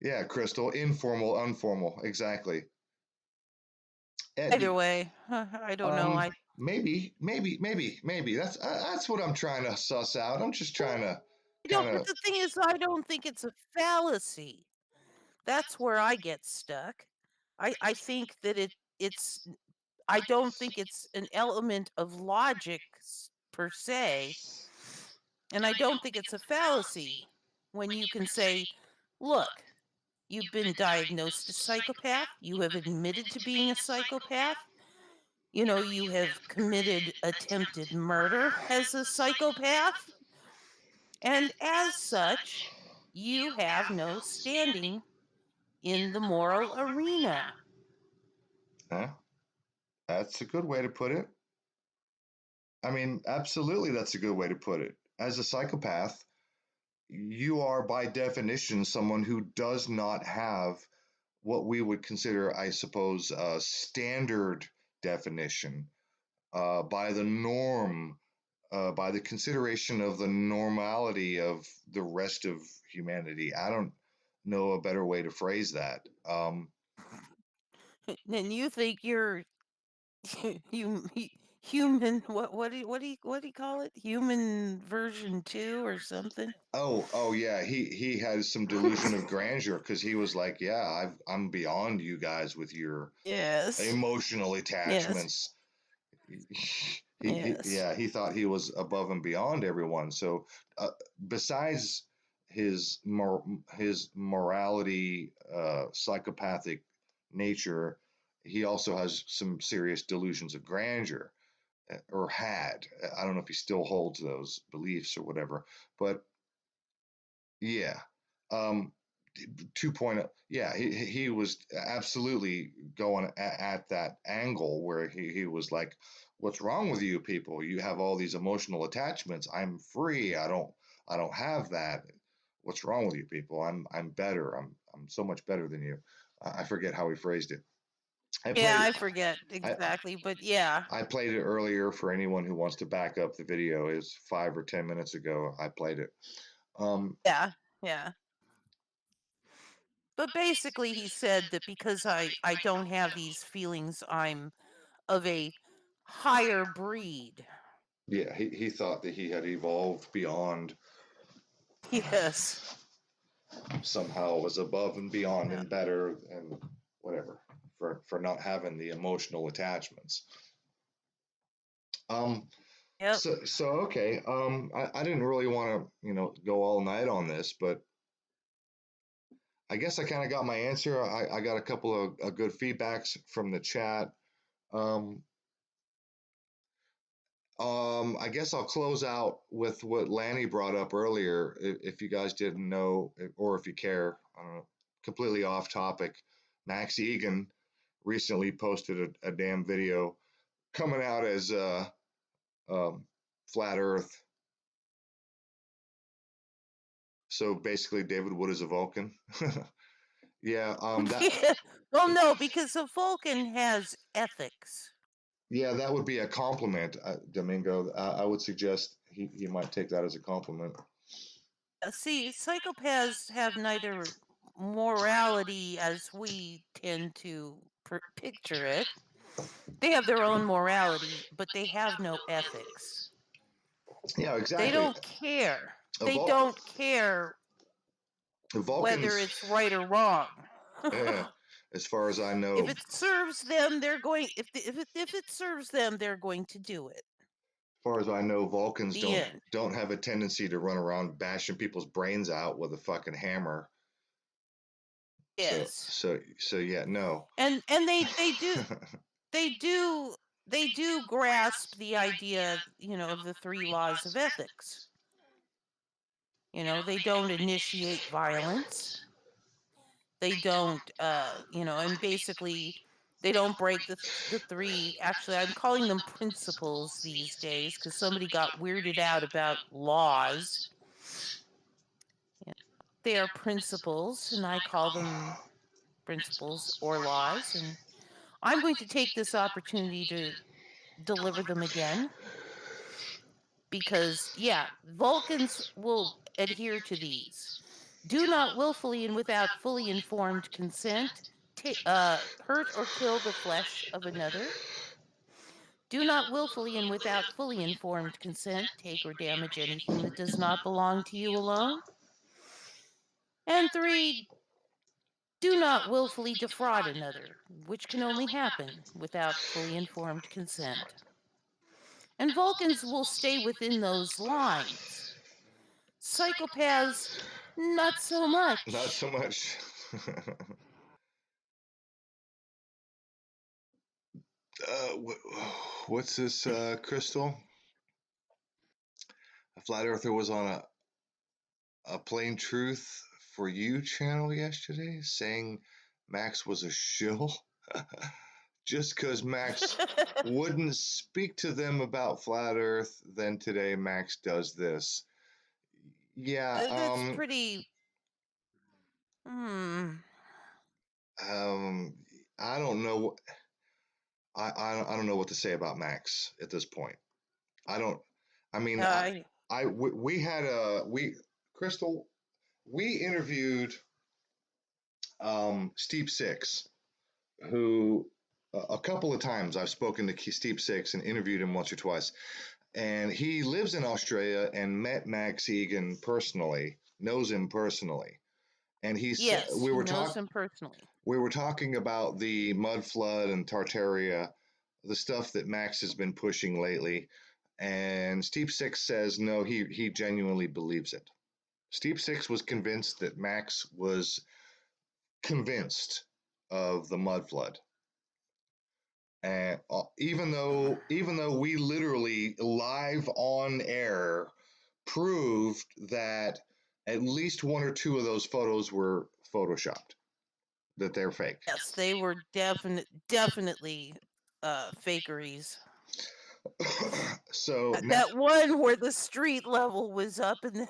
Yeah, Crystal. Informal, unformal. Exactly. Ed, Either way, I don't know. Maybe. That's what I'm trying to suss out. I'm just trying to But the thing is, I don't think it's a fallacy. That's where I get stuck. I think that it's. I don't think it's an element of logic per se, and I don't think it's a fallacy when you can say, "Look, you've been diagnosed as psychopath. You have admitted to being a psychopath. You have committed attempted murder as a psychopath. And as such, you have no standing in the moral arena." That's a good way to put it. I mean, absolutely, that's a good way to put it. As a psychopath, you are by definition someone who does not have what we would consider, I suppose, a standard definition by the norm, by the consideration of the normality of the rest of humanity. I don't know a better way to phrase that. Then you think you're human. What do you call it? Human version 2 or something? Oh yeah, he had some delusion of grandeur because he was like, yeah, I'm beyond you guys with your emotional attachments. He thought he was above and beyond everyone. So besides his morality, psychopathic nature, he also has some serious delusions of grandeur, or had. I don't know if he still holds those beliefs or whatever, but yeah. 2.0. Yeah, he was absolutely going at that angle where he was like, what's wrong with you people? You have all these emotional attachments. I'm free. I don't have that. What's wrong with you people? I'm better. I'm so much better than you. I forget how he phrased it. I forget I, exactly, but yeah. I played it earlier for anyone who wants to back up the video. It was 5 or 10 minutes ago. I played it. Yeah. But basically, he said that because I don't have these feelings, I'm of a higher breed. Yeah, he thought that he had evolved beyond, Yes. somehow was above and beyond Yeah. and better and whatever for not having the emotional attachments. Yep. So okay. I didn't really want to go all night on this, but I guess I kind of got my answer. I got a couple of good feedbacks from the chat. Um, I guess I'll close out with what Lanny brought up earlier. If you guys didn't know, or if you care, I don't know, completely off topic. Max Egan recently posted a damn video coming out as flat Earth. So basically, David Wood is a Vulcan. Yeah. Well, no, because a Vulcan has ethics. Yeah, that would be a compliment, Domingo. I would suggest he might take that as a compliment. See, psychopaths have neither morality as we tend to picture it. They have their own morality, but they have no ethics. Yeah, exactly. They don't care. A They don't care whether it's right or wrong. Yeah, as far as I know, If it serves them, they're going. If it serves them, they're going to do it. as far as I know, Vulcans The end. don't have a tendency to run around bashing people's brains out with a fucking hammer. Yes. So yeah, no. And they do they do grasp the idea, of the 3 laws of ethics. They don't initiate violence. They don't, and basically they don't break the 3. Actually, I'm calling them principles these days because somebody got weirded out about laws. They are principles, and I call them principles or laws. And I'm going to take this opportunity to deliver them again. Because, Vulcans will adhere to these. Do not willfully and without fully informed consent hurt or kill the flesh of another. Do not willfully and without fully informed consent take or damage anything that does not belong to you alone. And 3, do not willfully defraud another, which can only happen without fully informed consent. And Vulcans will stay within those lines. Psychopaths, not so much. Not so much. What's this, Crystal? A flat earther was on a Plain Truth for You channel yesterday saying Max was a shill. Just because Max wouldn't speak to them about flat earth, then today Max does this. Yeah, That's pretty. I don't know. I don't know what to say about Max at this point. I don't. I mean, we had Crystal. We interviewed Steve Six, who a couple of times I've spoken to Steve Six and interviewed him once or twice, and he lives in Australia and met Max Egan personally, knows him personally, and he knows him personally. We were talking about the mud flood and Tartaria, the stuff that Max has been pushing lately, and Steve Six says no, he genuinely believes it. Steve Six was convinced that Max was convinced of the mud flood. And even though we literally live on air proved that at least one or two of those photos were photoshopped, that they're fake. Yes, they were definitely fakeries. So That one where the street level was up and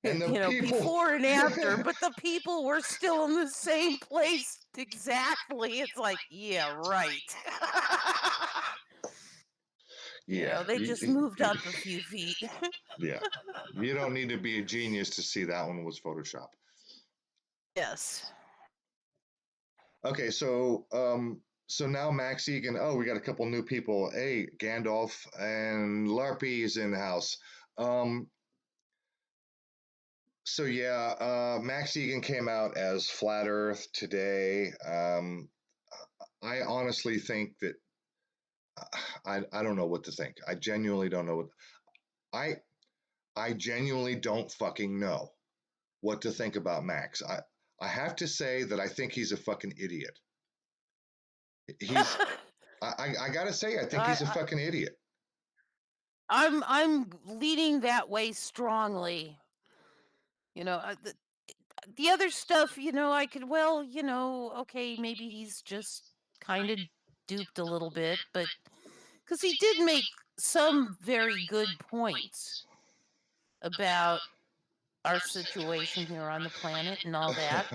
and the you know, people before and after, but the people were still in the same place exactly. It's like, yeah, right. You yeah, know, they just moved up a few feet. yeah. You don't need to be a genius to see that one was Photoshop. Yes. Okay, so now Max Egan. Oh, we got a couple new people. Hey, Gandalf and Larpy is in the house. So yeah, Max Egan came out as Flat Earth today. I honestly think that I don't know what to think. I genuinely don't know what I genuinely don't fucking know what to think about Max. I have to say that I think he's a fucking idiot. He's I gotta say I think he's a fucking idiot. I'm leaning that way strongly. You know, the other stuff, you know, I could, well, you know, okay, maybe he's just kind of duped a little bit, but because he did make some very good points about our situation here on the planet and all that.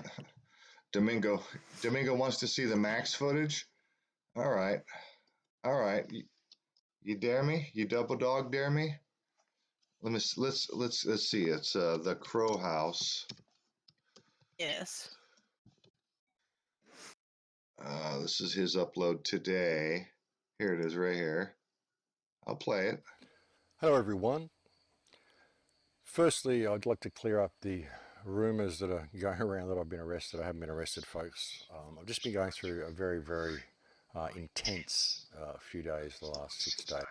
Domingo wants to see the Max footage. All right, you dare me? You double dog dare me? Let's see. It's the Crow House. Yes. This is his upload today. Here it is, right here. I'll play it. Hello, everyone. Firstly, I'd like to clear up the rumors that are going around that I've been arrested. I haven't been arrested, folks. I've just been going through a very, very intense few days, the last 6 days.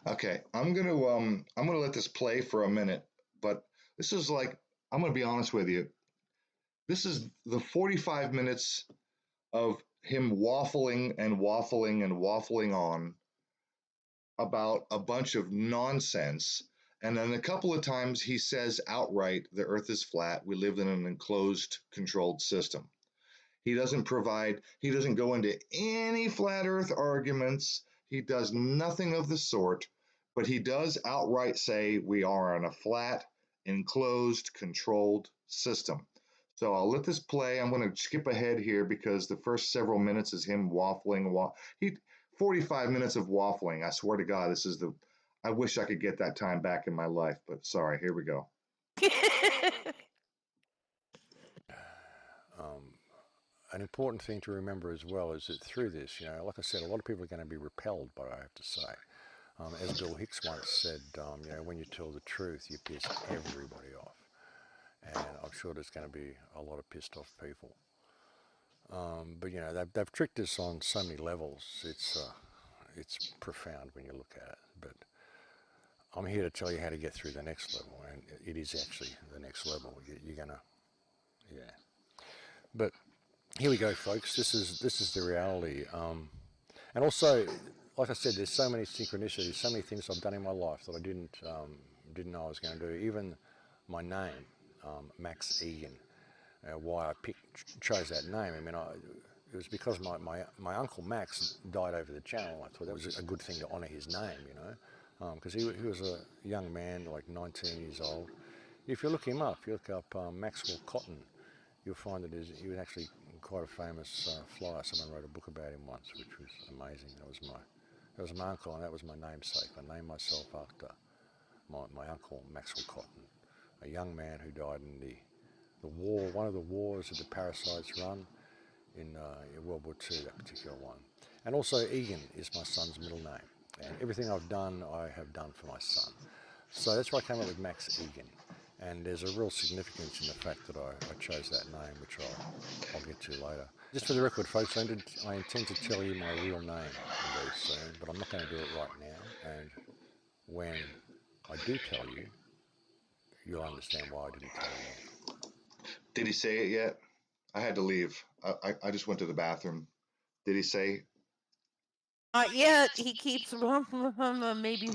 Okay, I'm gonna let this play for a minute, but this is like, I'm gonna be honest with you. This is the 45 minutes of him waffling and waffling and waffling on about a bunch of nonsense. And then a couple of times he says outright, the earth is flat. We live in an enclosed, controlled system. He doesn't go into any flat earth arguments. He does nothing of the sort, but he does outright say we are in a flat, enclosed, controlled system. So I'll let this play. I'm going to skip ahead here because the first several minutes is him waffling. 45 minutes of waffling. I swear to God, I wish I could get that time back in my life, but sorry, here we go. An important thing to remember as well is that through this, you know, like I said, a lot of people are going to be repelled by what I have to say. As Bill Hicks once said, you know, when you tell the truth, you piss everybody off. And I'm sure there's going to be a lot of pissed off people. But, you know, they've tricked us on so many levels. It's profound when you look at it. But I'm here to tell you how to get through the next level. And it is actually the next level. You're going to, yeah. But here we go, folks. This is the reality. And also, like I said, there's so many synchronicities, so many things I've done in my life that I didn't know I was going to do. Even my name, Max Egan. Why I chose that name. I mean, it was because my uncle Max died over the channel. I thought that was a good thing to honour his name, you know, because he was a young man, like 19 years old. If you look him up, you look up Maxwell Cotton, you'll find that he was actually quite a famous flyer. Someone wrote a book about him once, which was amazing. That was my uncle, and that was my namesake. I named myself after my uncle Maxwell Cotton, a young man who died in the war, one of the wars that the parasites run in World War II, that particular one. And also Egan is my son's middle name. And everything I've done, I have done for my son. So that's why I came up with Max Egan. And there's a real significance in the fact that I chose that name, which I'll get to later. Just for the record, folks, I intend to tell you my real name very soon, but I'm not going to do it right now. And when I do tell you, you'll understand why I didn't tell you now. Did he say it yet? I had to leave. I just went to the bathroom. Did he say? Not yet. He keeps maybe.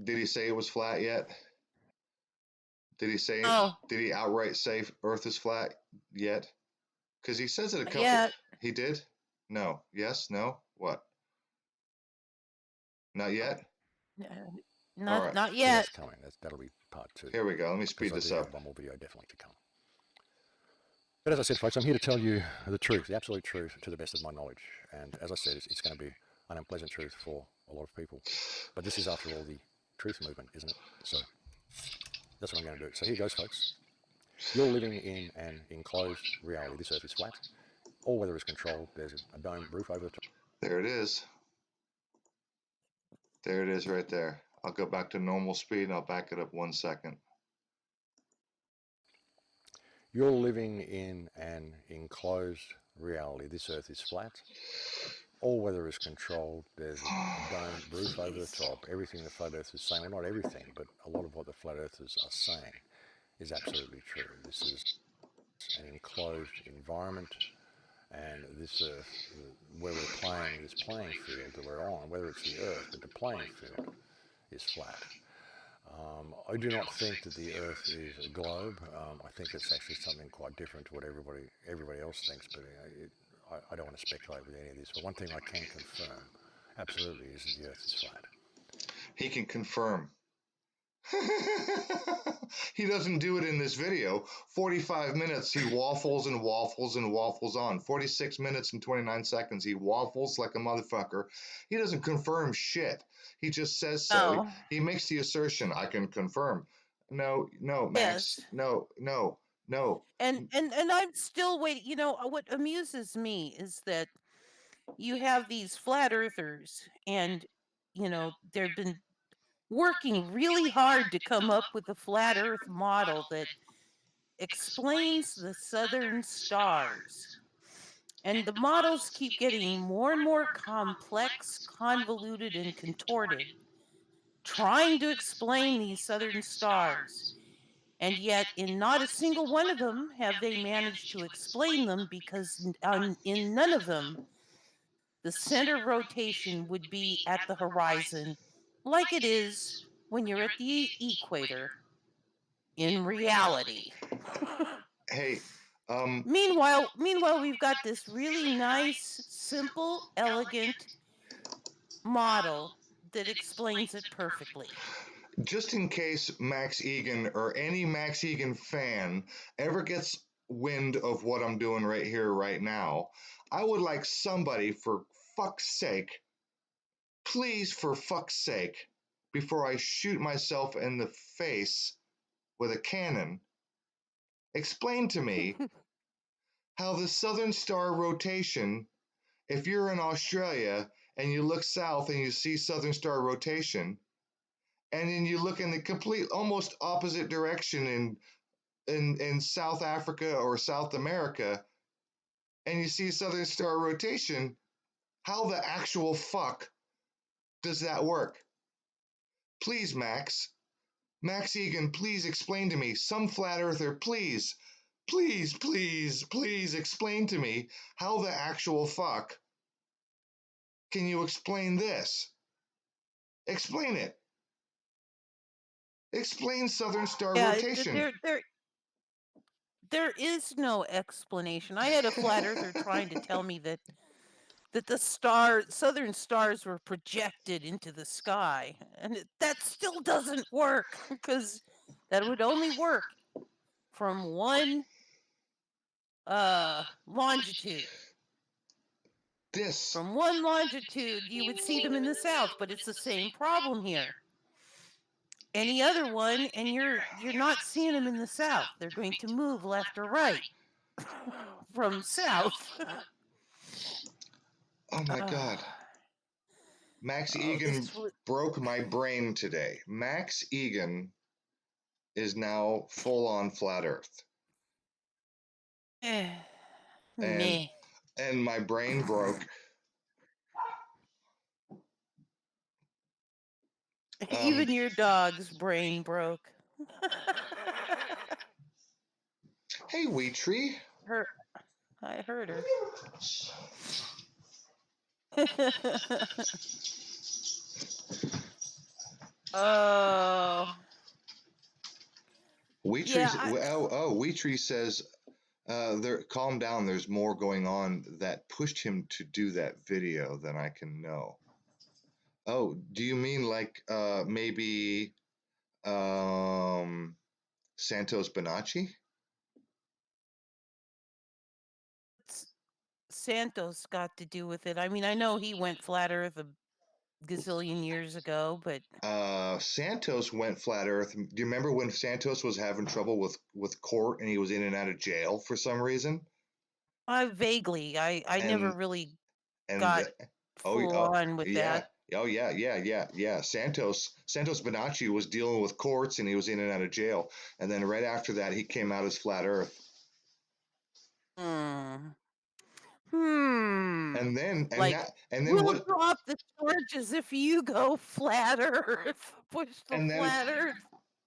Did he say it was flat yet? Did he say? Oh. Did he outright say Earth is flat yet? Because he says it a couple. Yet. He did. No. Yes. No. What? Not yet. Not So yet. that's coming. That'll be part 2. Here we go. Let me speed Because I this do up. have one more video definitely to come. But as I said, folks, I'm here to tell you the truth, the absolute truth, to the best of my knowledge. And as I said, it's going to be an unpleasant truth for a lot of people. But this is, after all, the truth movement, isn't it? So that's what I'm going to do. So here goes, folks. You're living in an enclosed reality. This Earth is flat. All weather is controlled. There's a dome roof over the top. There it is. There it is right there. I'll go back to normal speed and I'll back it up 1 second. You're living in an enclosed reality. This Earth is flat. All weather is controlled. There's a dome roof over the top. Everything the flat earthers is saying, well, not everything, but a lot of what the flat earthers are saying is absolutely true. This is an enclosed environment, and this Earth, where we're playing, this playing field that we're on, whether it's the Earth, but the playing field is flat. I do not think that the Earth is a globe. I think it's actually something quite different to what everybody else thinks, but I don't want to speculate with any of this. But one thing I can confirm, absolutely, is that the Earth is flat. He can confirm. He doesn't do it in this video. 45 minutes, he waffles and waffles and waffles on. 46 minutes and 29 seconds, he waffles like a motherfucker. He doesn't confirm shit. He just says so. Oh. He makes the assertion, I can confirm. No, Max. Yes. No. And I'm still waiting. You know, what amuses me is that you have these flat earthers, and, you know, they've been working really hard to come up with a flat earth model that explains the southern stars. And the models keep getting more and more complex, convoluted, and contorted, trying to explain these southern stars. And yet, in not a single one of them have they managed to explain them, because in none of them, the center rotation would be at the horizon like it is when you're at the equator in reality. Hey, Meanwhile, we've got this really nice, simple, elegant model that explains it perfectly. just in case Max Egan or any Max Egan fan ever gets wind of what I'm doing right here, right now, I would like somebody, for fuck's sake, please, for fuck's sake, before I shoot myself in the face with a cannon, explain to me how the Southern Star rotation, if you're in Australia and you look south and you see Southern Star rotation, and then you look in the complete, almost opposite direction in South Africa or South America, and you see Southern Star rotation, how the actual fuck does that work? Please, Max Egan, please explain to me. Some flat earther, please explain to me how the actual fuck can you explain this? Explain it. Explain Southern Star rotation. There is no explanation. I had a flat earther trying to tell me that the southern stars were projected into the sky, and that still doesn't work, because that would only work from one longitude. From one longitude, you would see them in the south, but it's the same problem here. Any other one, and you're not seeing them in the south. They're going to move left or right from south. Oh my God. Max Egan broke my brain today. Max Egan is now full on flat earth. And my brain broke. Even your dog's brain broke. Hey, Wheat Tree. I heard her. Oh. Wheatree, Yeah, Wheatree says, there, calm down. There's more going on that pushed him to do that video than I can know. Oh, do you mean like maybe Santos Bonacci? Santos got to do with it. I mean, I know he went flat Earth a gazillion years ago, but Santos went flat Earth. Do you remember when Santos was having trouble with court and he was in and out of jail for some reason? I vaguely, I never And really and got full on with yeah. that. Oh yeah. Santos Bonacci was dealing with courts and he was in and out of jail. And then right after that, he came out as flat Earth. Hmm. And then Like, and then we'll what? drop the charges if you go flat Earth. Push the And then flat Earth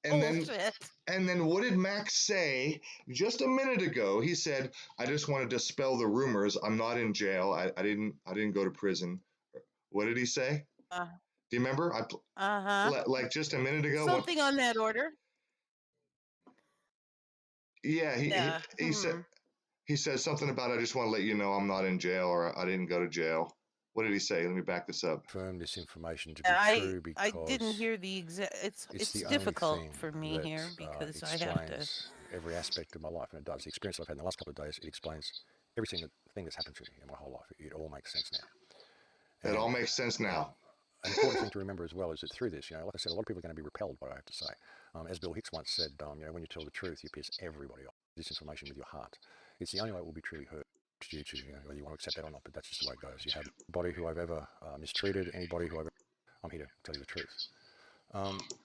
and then bullshit. and then what did Max say just a minute ago? He said, "I just want to dispel the rumors. I'm not in jail. I didn't go to prison." What did he say? Uh, Do you remember? uh-huh. Like just a minute ago. Something on that order. Yeah, Yeah. he said something about, "I just want to let you know I'm not in jail," or "I didn't go to jail." What did he say? Let me back this up. Confirm this information to be true I didn't because hear the exact. it's It's the only difficult thing for me that here because I have to. explains every aspect of my life, and it does. The experience I've had in the last couple of days, it explains every single thing that's happened to me in my whole life. It all makes sense now. It all makes sense now. An important thing to remember as well is that through this, like I said, a lot of people are going to be repelled by what I have to say. As Bill Hicks once said, when you tell the truth, you piss everybody off. This information with your heart. It's the only way it will be truly heard. You choose, whether you want to accept that or not, but that's just the way it goes. You have anybody who I've ever mistreated, anybody who I'm here to tell you the truth.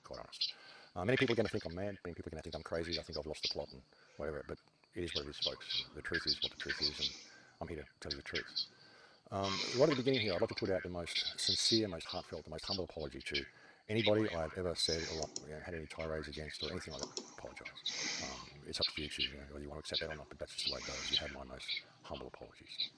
Quite honest. Many people are going to think I'm mad. Many people are going to think I'm crazy. I think I've lost the plot and whatever. But it is what it is, folks. The truth is what the truth is, and I'm here to tell you the truth. Right at the beginning here, I'd like to put out the most sincere, most heartfelt, the most humble apology to anybody I've ever said or had any tirades against or anything like that. I apologise. It's up to you to choose, whether you want to accept that or not, but that's just the way it goes. You have my most humble apologies.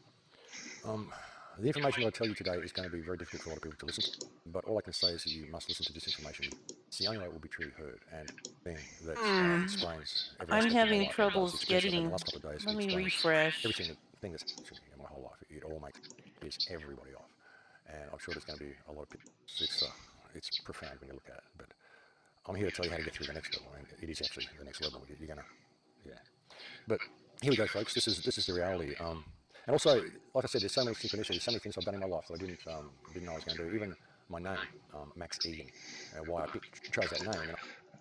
The information that I tell you today is going to be very difficult for a lot of people to listen to, but all I can say is that you must listen to this information. It's the only way it will be truly heard, and thing that explains every I'm aspect of my having life. troubles getting. In the last couple of days, Let it me explains refresh. every single thing that's happened to me in my whole life. It all makes everybody off, and I'm sure there's going to be a lot of people. It's profound when you look at it, but I'm here to tell you how to get through the next level, and it is actually the next level. You're gonna, yeah. But here we go, folks. This is the reality. And also, like I said, there's so many synchronicities, so many things I've done in my life that I didn't know I was going to do. Even my name, Max Egan, why I chose that name.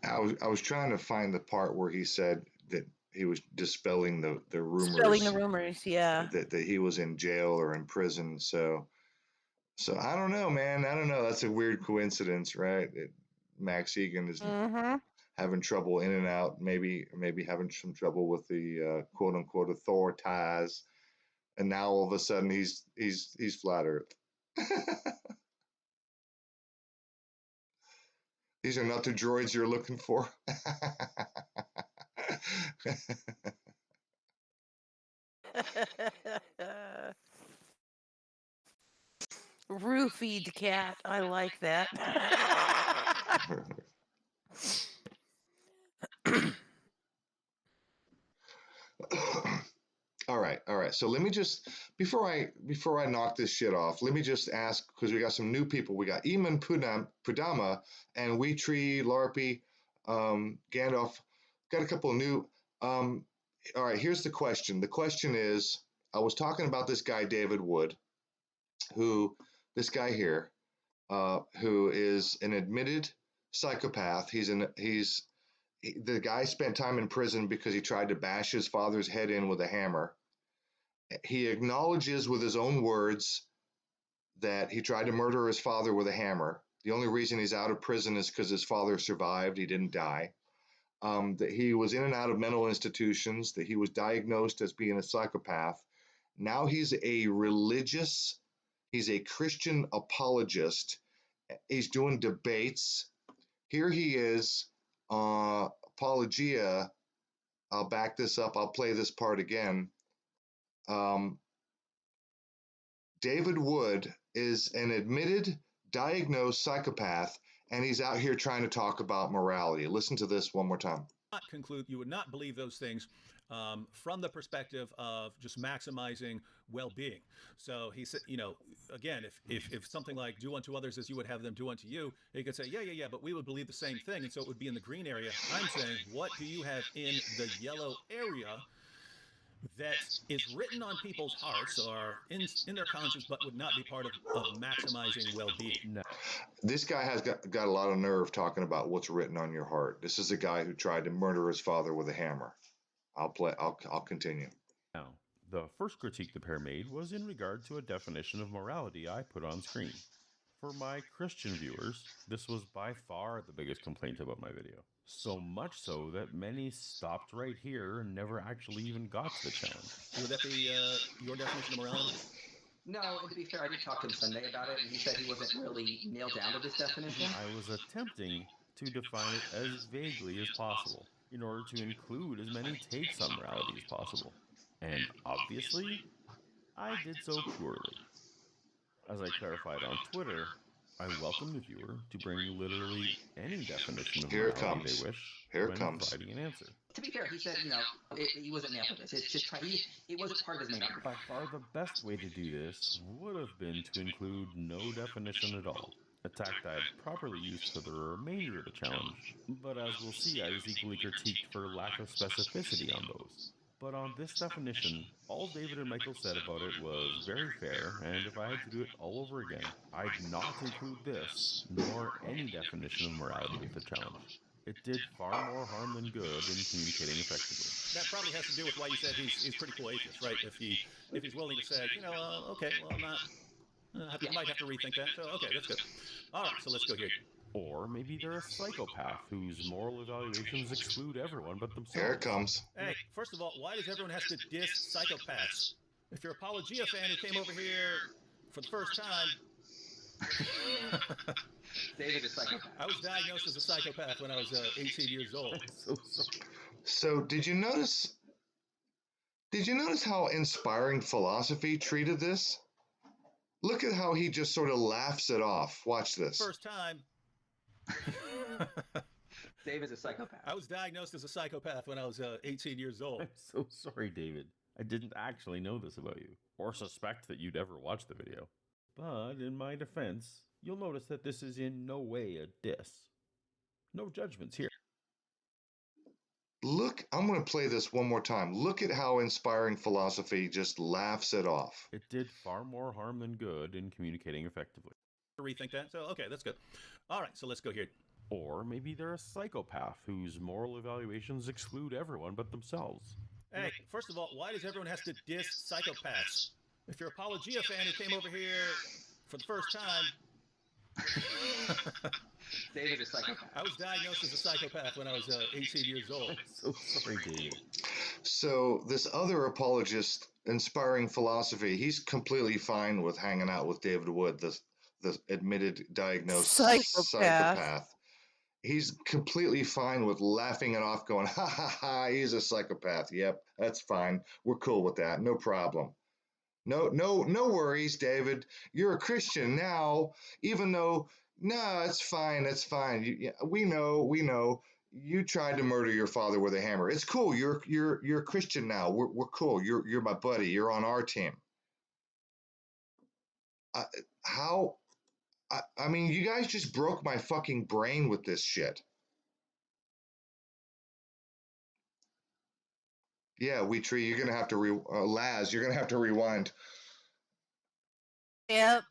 I was trying to find the part where he said that he was dispelling the rumors. Dispelling the rumors, yeah. That he was in jail or in prison. So I don't know, man. I don't know. That's a weird coincidence, right? Max Egan is having trouble in and out, maybe having some trouble with the quote unquote authorities, and now all of a sudden he's flat Earth. These are not the droids you're looking for. Roofied cat. I like that. All right. So let me just before I knock this shit off, let me just ask, because we got some new people. We got Eamon Pudama and Wheatree, Larpy, Gandalf. Got a couple of new. All right. Here's the question. The question is, I was talking about this guy David Wood, this guy here, who is an admitted psychopath. The guy spent time in prison because he tried to bash his father's head in with a hammer. He acknowledges with his own words that he tried to murder his father with a hammer. The only reason he's out of prison is because his father survived. He didn't die. That he was in and out of mental institutions, that he was diagnosed as being a psychopath. Now he's a Christian apologist. He's doing debates. Here he is, apologia. I'll back this up. I'll play this part again. David Wood is an admitted, diagnosed psychopath, and he's out here trying to talk about morality. Listen to this one more time. not conclude, you would not believe those things from the perspective of just maximizing well-being. So he said, again, if something like do unto others as you would have them do unto you, you could say, yeah, but we would believe the same thing, and so it would be in the green area. I'm saying, what do you have in the yellow area that is written on people's hearts or in their conscience, but would not be part of maximizing well-being? No. This guy has got a lot of nerve talking about what's written on your heart. This is a guy who tried to murder his father with a hammer. I'll continue. Now, the first critique the pair made was in regard to a definition of morality I put on screen. For my Christian viewers, this was by far the biggest complaint about my video. So much so that many stopped right here and never actually even got to the challenge. Would that be your definition of morality? No, and to be fair, I did talk to him Sunday about it, and he said he wasn't really nailed down to this definition. I was attempting to define it as vaguely as possible in order to include as many takes on morality as possible. And obviously, I did so poorly. As I clarified on Twitter, I welcome the viewer to bring literally any definition of morality they wish when providing an answer. To be fair, he said, he wasn't nailed to this. It's just it wasn't part of his main argument. By far the best way to do this would have been to include no definition at all, a tact I had properly used for the remainder of the challenge, but as we'll see, I was equally critiqued for lack of specificity on those. But on this definition, all David and Michael said about it was very fair, and if I had to do it all over again, I'd not include this, nor any definition of morality with the challenge. It did far more harm than good in communicating effectively. That probably has to do with why you said he's pretty cool atheist, right? If he's willing to say, okay, well, I'm not, I might have to rethink that. So, okay, that's good. All right, so let's go here. Or maybe they're a psychopath whose moral evaluations exclude everyone but themselves. Here it comes. Hey, first of all, why does everyone have to diss psychopaths? If you're a Apologia fan who came over here for the first time... David is psychopath. I was diagnosed as a psychopath when I was 18 years old. I'm so sorry. So did you notice how inspiring philosophy treated this? Look at how he just sort of laughs it off. Watch this. First time. David's a psychopath. I was diagnosed as a psychopath when I was 18 years old. I'm so sorry, David. I didn't actually know this about you, or suspect that you'd ever watch the video. But in my defense, you'll notice that this is in no way a diss. No judgments here. Look, I'm going to play this one more time. Look at how inspiring philosophy just laughs it off. It did far more harm than good in communicating effectively. Rethink that. So, okay, that's good. All right, so let's go here. Or maybe they're a psychopath whose moral evaluations exclude everyone but themselves. Hey, first of all, why does everyone have to diss psychopaths? If you're a Apologia fan who came over here for the first time... David is psychopath. I was diagnosed as a psychopath when I was 18 years old. I'm so sorry, David. So this other apologist, inspiring philosophy, he's completely fine with hanging out with David Wood, the admitted diagnosed psychopath. He's completely fine with laughing it off, going, ha ha ha, he's a psychopath. Yep, that's fine. We're cool with that. No problem. No worries, David. You're a Christian now, even though, no, it's fine. We know. You tried to murder your father with a hammer. It's cool. You're a Christian now. We're cool. You're my buddy. You're on our team. I mean, you guys just broke my fucking brain with this shit. Yeah, Tree, you're gonna have to Laz, you're gonna have to rewind. Yep.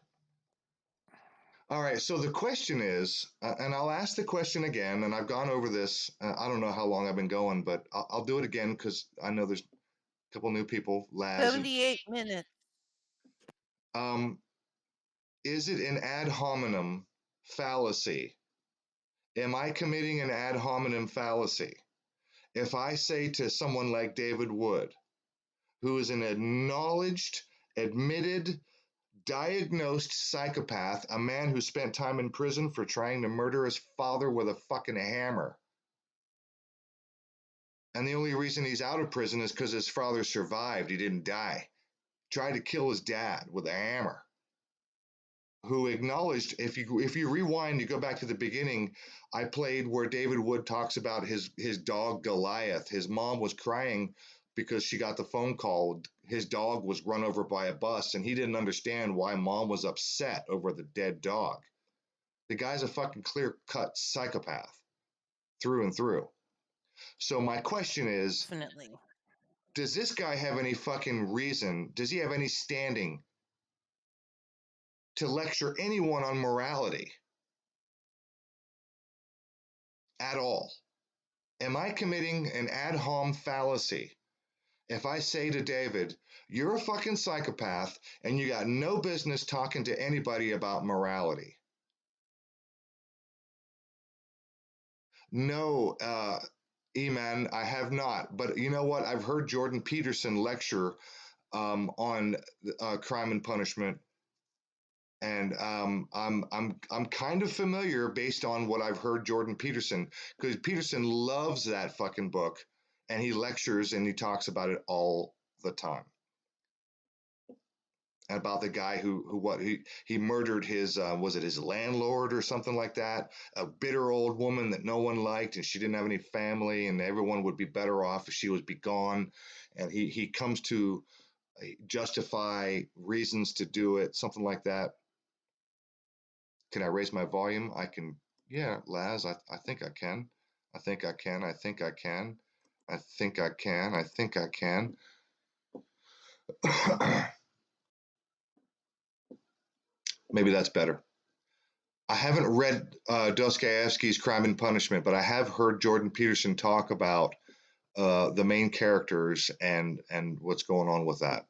All right, so the question is, and I'll ask the question again, and I've gone over this. I don't know how long I've been going, but I'll do it again because I know there's a couple new people. Laz. 78 minutes. Is it an ad hominem fallacy? Am I committing an ad hominem fallacy if I say to someone like David Wood, who is an acknowledged, admitted, diagnosed psychopath, a man who spent time in prison for trying to murder his father with a fucking hammer, and the only reason he's out of prison is because his father survived, he didn't die, tried to kill his dad with a hammer. who acknowledged, if you rewind, you go back to the beginning, I played where David Wood talks about his dog Goliath. His mom was crying because she got the phone call. His dog was run over by a bus, and he didn't understand why mom was upset over the dead dog. The guy's a fucking clear-cut psychopath through and through. So my question is, Definitely. does this guy have any fucking reason? Does he have any standing to lecture anyone on morality at all? Am I committing an ad hom fallacy if I say to David, you're a fucking psychopath and you got no business talking to anybody about morality? No, E-Man, I have not. But you know what? I've heard Jordan Peterson lecture on crime and punishment, and I'm kind of familiar based on what I've heard Jordan Peterson, because Peterson loves that fucking book, and he lectures and he talks about it all the time. About the guy who what he murdered his was it his landlord or something like that, a bitter old woman that no one liked, and she didn't have any family, and everyone would be better off if she was be gone, and he comes to justify reasons to do it, something like that. Can I raise my volume? I can. Yeah, Laz, I think I can. I think I can. I think I can. I think I can. I think I can. Maybe that's better. I haven't read Dostoevsky's Crime and Punishment, but I have heard Jordan Peterson talk about the main characters and what's going on with that.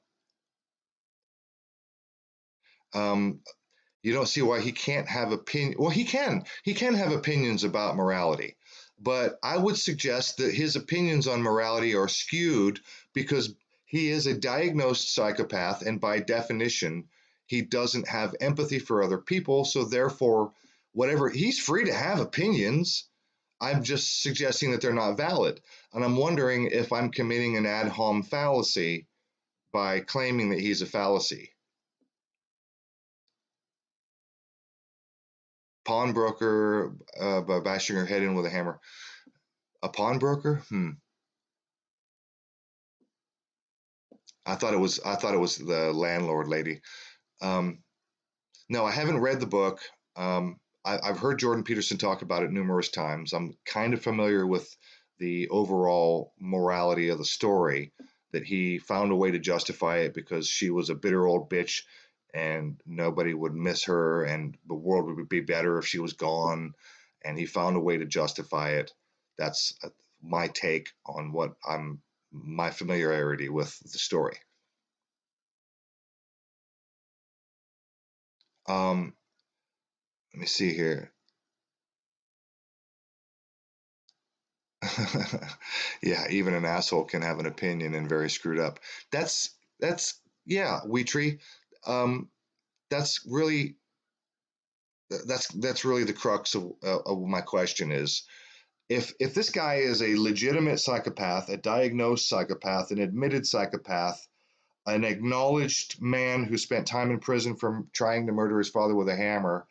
You don't see why he can't have opinion. Well, he can. He can have opinions about morality, but I would suggest that his opinions on morality are skewed because he is a diagnosed psychopath, and by definition, he doesn't have empathy for other people. So therefore, whatever he's free to have opinions. I'm just suggesting that they're not valid, and I'm wondering if I'm committing an ad hom fallacy by claiming that he's a fallacy. Pawnbroker by bashing her head in with a hammer. A pawnbroker? I thought it was the landlord lady. No, I haven't read the book. I've heard Jordan Peterson talk about it numerous times. I'm kind of familiar with the overall morality of the story, that he found a way to justify it because she was a bitter old bitch and nobody would miss her and the world would be better if she was gone, and he found a way to justify it. That's my take on my familiarity with the story. Let me see here. Yeah, even an asshole can have an opinion and very screwed up. That's yeah, Wheatree. Um, that's really that's really the crux of my question is, if this guy is a legitimate psychopath, a diagnosed psychopath, an admitted psychopath, an acknowledged man who spent time in prison for trying to murder his father with a hammer,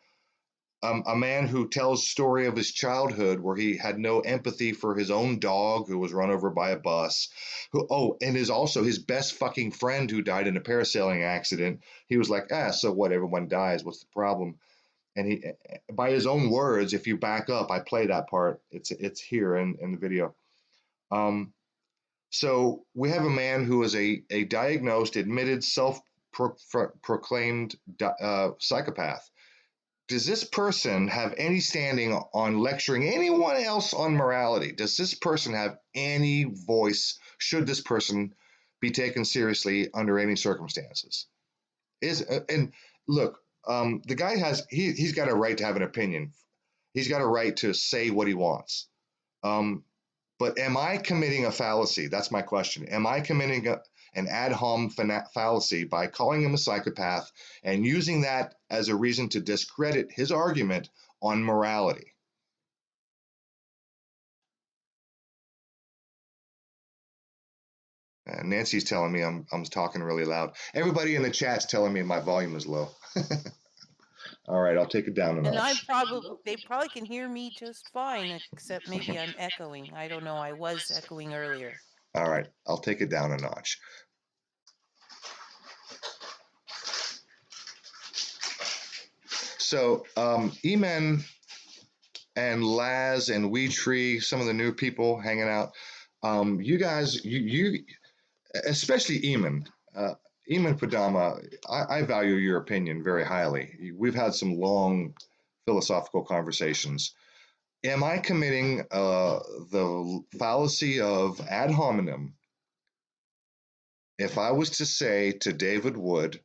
a man who tells story of his childhood where he had no empathy for his own dog who was run over by a bus, and is also his best fucking friend who died in a parasailing accident. He was like, so what? Everyone dies. What's the problem? And he, by his own words, if you back up, I play that part. It's here in the video. So we have a man who is a diagnosed, admitted, self-proclaimed psychopath. Does this person have any standing on lecturing anyone else on morality? Does this person have any voice? Should this person be taken seriously under any circumstances? And look, the guy he's got a right to have an opinion. He's got a right to say what he wants. But am I committing a fallacy? That's my question. Am I committing an ad hom fallacy by calling him a psychopath and using that as a reason to discredit his argument on morality? Nancy's telling me I'm talking really loud. Everybody in the chat's telling me my volume is low. All right, I'll take it down a And notch. they probably can hear me just fine, except maybe I'm echoing. I don't know. I was echoing earlier. All right, I'll take it down a notch. So, Eman and Laz and WeTree, some of the new people hanging out. You guys, you especially Eman, Eman Padama, I value your opinion very highly. We've had some long philosophical conversations. Am I committing the fallacy of ad hominem if I was to say to David Wood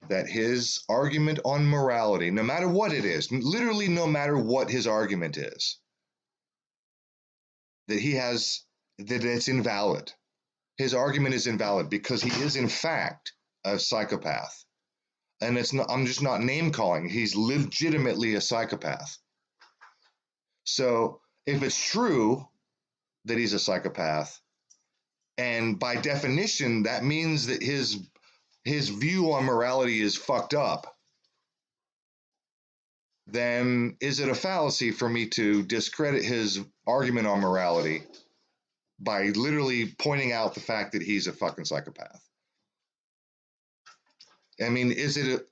that his argument on morality, no matter what it is, literally no matter what his argument is, that it's invalid? His argument is invalid because he is in fact a psychopath. And it's not, I'm just not name calling. He's legitimately a psychopath. So if it's true that he's a psychopath, and by definition, that means that his view on morality is fucked up, then is it a fallacy for me to discredit his argument on morality by literally pointing out the fact that he's a fucking psychopath? I mean, is it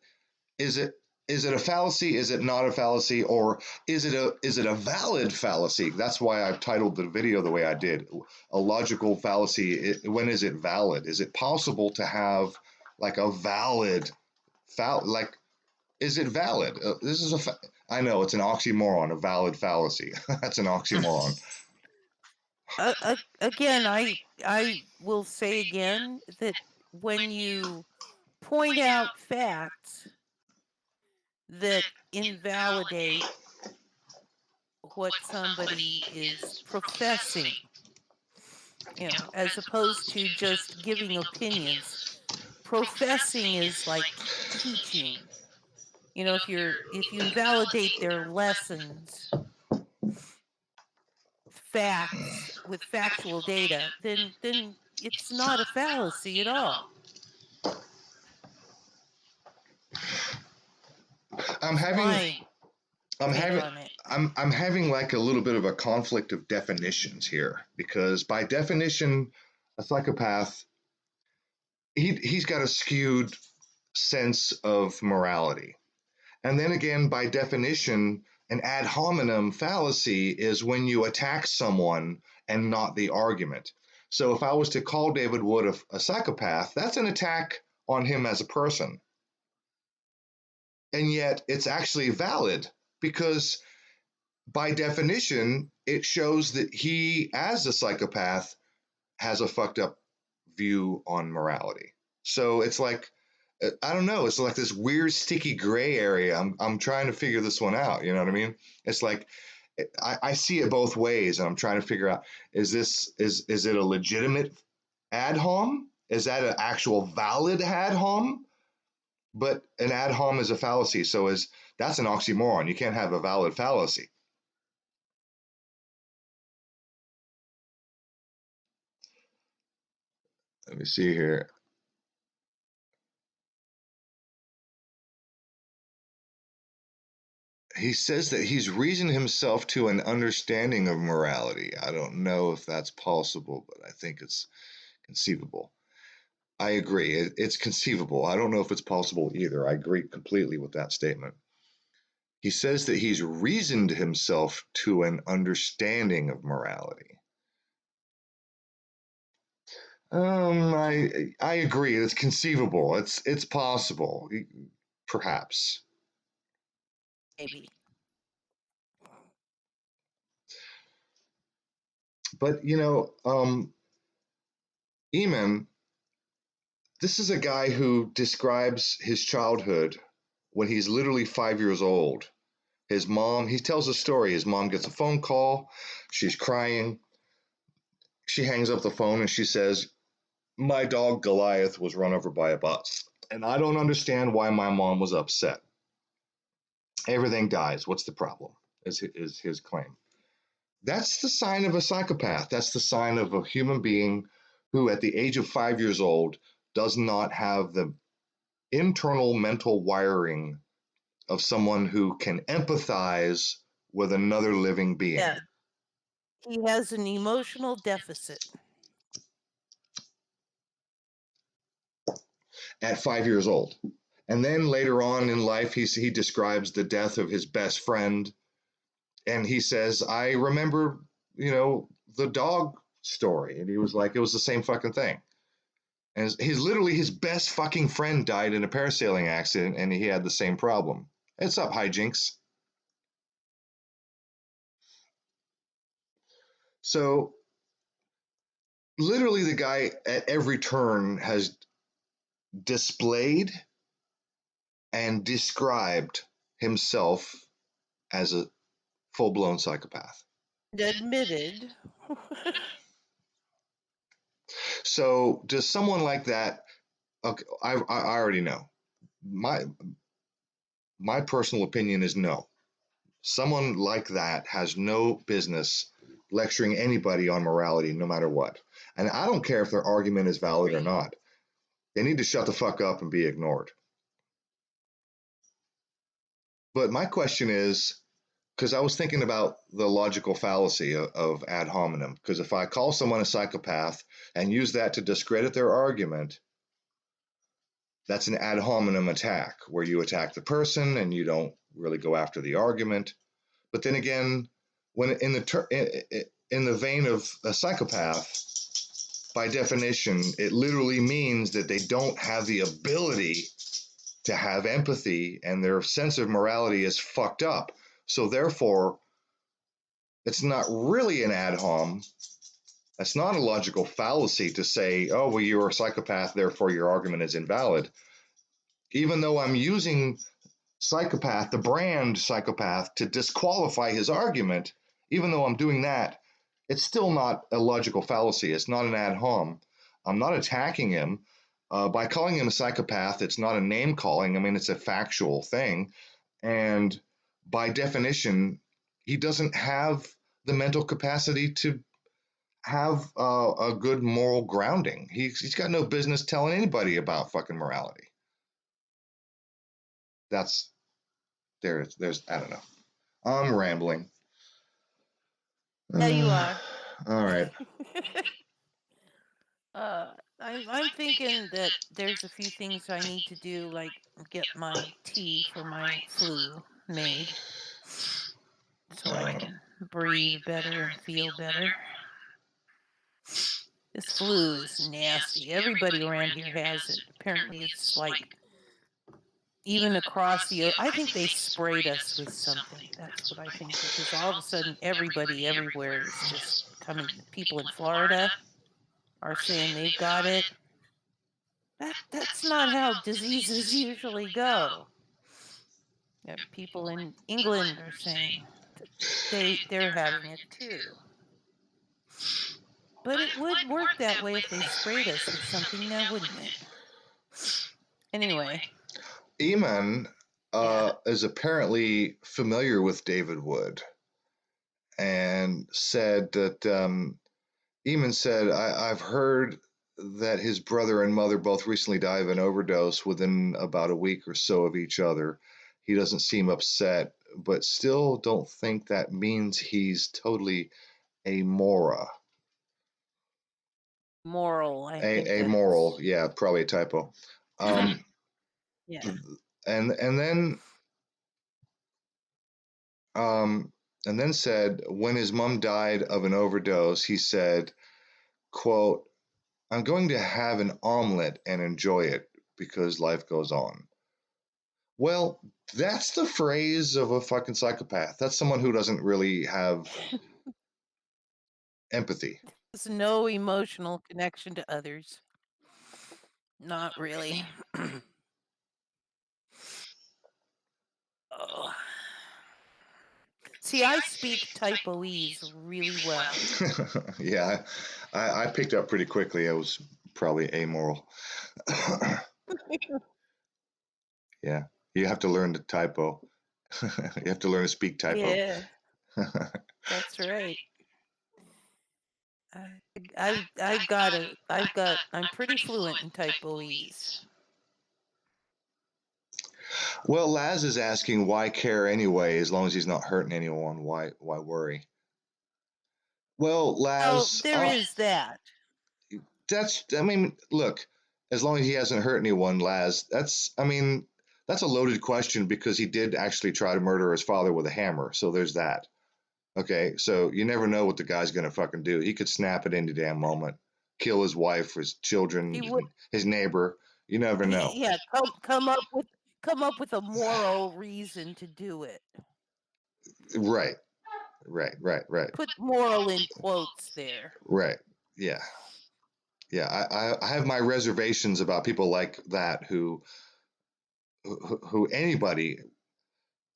a fallacy? Is it not a fallacy? Or is it a valid fallacy? That's why I've titled the video the way I did. A logical fallacy. When is it valid? Is it possible to have like a valid like? Is it valid? This is I know it's an oxymoron. A valid fallacy. That's an oxymoron. Again, I will say again that when you point out facts that invalidate what somebody is professing, as opposed to just giving opinions. Professing is like teaching. If you invalidate their lessons, facts with factual data, then it's not a fallacy at all. I'm having like a little bit of a conflict of definitions here, because by definition, a psychopath, he's got a skewed sense of morality. And then again, by definition, an ad hominem fallacy is when you attack someone and not the argument. So if I was to call David Wood a psychopath, that's an attack on him as a person. And yet it's actually valid because by definition, it shows that he, as a psychopath, has a fucked up view on morality. So it's like, I don't know, it's like this weird sticky gray area. I'm trying to figure this one out. You know what I mean? It's like, I see it both ways, and I'm trying to figure out, is it a legitimate ad hom? Is that an actual valid ad hom? But an ad hom is a fallacy, so that's an oxymoron. You can't have a valid fallacy. Let me see here. He says that he's reasoned himself to an understanding of morality. I don't know if that's possible, but I think it's conceivable. I agree. It's conceivable. I don't know if it's possible either. I agree completely with that statement. He says that he's reasoned himself to an understanding of morality. I agree. It's conceivable. It's possible, perhaps. Maybe. But Eamon, this is a guy who describes his childhood when he's literally 5 years old. His mom, he tells a story. His mom gets a phone call. She's crying. She hangs up the phone and she says, "My dog Goliath was run over by a bus. And I don't understand why my mom was upset. Everything dies. What's the problem?" Is his claim. That's the sign of a psychopath. That's the sign of a human being who, at the age of 5 years old, does not have the internal mental wiring of someone who can empathize with another living being. Yeah. He has an emotional deficit. At 5 years old. And then later on in life, he describes the death of his best friend. And he says, I remember, the dog story. And he was like, it was the same fucking thing. And his best fucking friend died in a parasailing accident, and he had the same problem. It's up, hijinks. So literally the guy at every turn has displayed and described himself as a full-blown psychopath. Admitted. So does someone like that, okay, I already know. My personal opinion is no. Someone like that has no business lecturing anybody on morality, no matter what. And I don't care if their argument is valid or not. They need to shut the fuck up and be ignored. But my question is, because I was thinking about the logical fallacy of ad hominem, because if I call someone a psychopath and use that to discredit their argument, that's an ad hominem attack, where you attack the person and you don't really go after the argument. But then again, when in the vein of a psychopath, by definition, it literally means that they don't have the ability to have empathy, and their sense of morality is fucked up. So therefore, it's not really an ad hom. That's not a logical fallacy to say, oh, well, you're a psychopath, therefore your argument is invalid. Even though I'm using psychopath, the brand psychopath, to disqualify his argument, even though I'm doing that, it's still not a logical fallacy. It's not an ad hom. I'm not attacking him. By calling him a psychopath, it's not a name calling. I mean, it's a factual thing. And by definition, he doesn't have the mental capacity to have a good moral grounding. He's got no business telling anybody about fucking morality. There's I don't know. I'm rambling. Yeah, you are. All right. I'm thinking that there's a few things I need to do, like get my tea for my flu made so I can breathe better and feel better. This flu is nasty. Everybody around here has it. Apparently, it's like even across the. I think they sprayed us with something. That's what I think, because all of a sudden, everybody everywhere is just coming. People in Florida are saying they've got it. That's not how diseases usually go. People in England are saying that they're having it too. But it would work that way if they sprayed us with something now, wouldn't it? Anyway. Eamon is apparently familiar with David Wood, and said that Eamon said, I've heard that his brother and mother both recently died of an overdose within about a week or so of each other. He doesn't seem upset, but still don't think that means he's totally amoral. Moral, I think. Amoral, yeah, probably a typo. Yeah. And then said when his mom died of an overdose, he said, quote, I'm going to have an omelet and enjoy it because life goes on. Well, that's the phrase of a fucking psychopath. That's someone who doesn't really have empathy. There's no emotional connection to others. Not really. Oh. See, I speak typoese really well. Yeah, I picked up pretty quickly. I was probably amoral. Yeah, you have to learn to typo. You have to learn to speak typo. Yeah, that's right. I'm pretty fluent in typoese. Well, Laz is asking why care anyway, as long as he's not hurting anyone. Why worry? Well, Laz, there is that. I mean, look, as long as he hasn't hurt anyone, Laz, that's a loaded question because he did actually try to murder his father with a hammer. So there's that. Okay, so you never know what the guy's gonna fucking do. He could snap at any damn moment, kill his wife, his children, his neighbor. You never know. Yeah, come up with a moral reason to do it. Right. Put moral in quotes there. Right. Yeah. I have my reservations about people like that who anybody,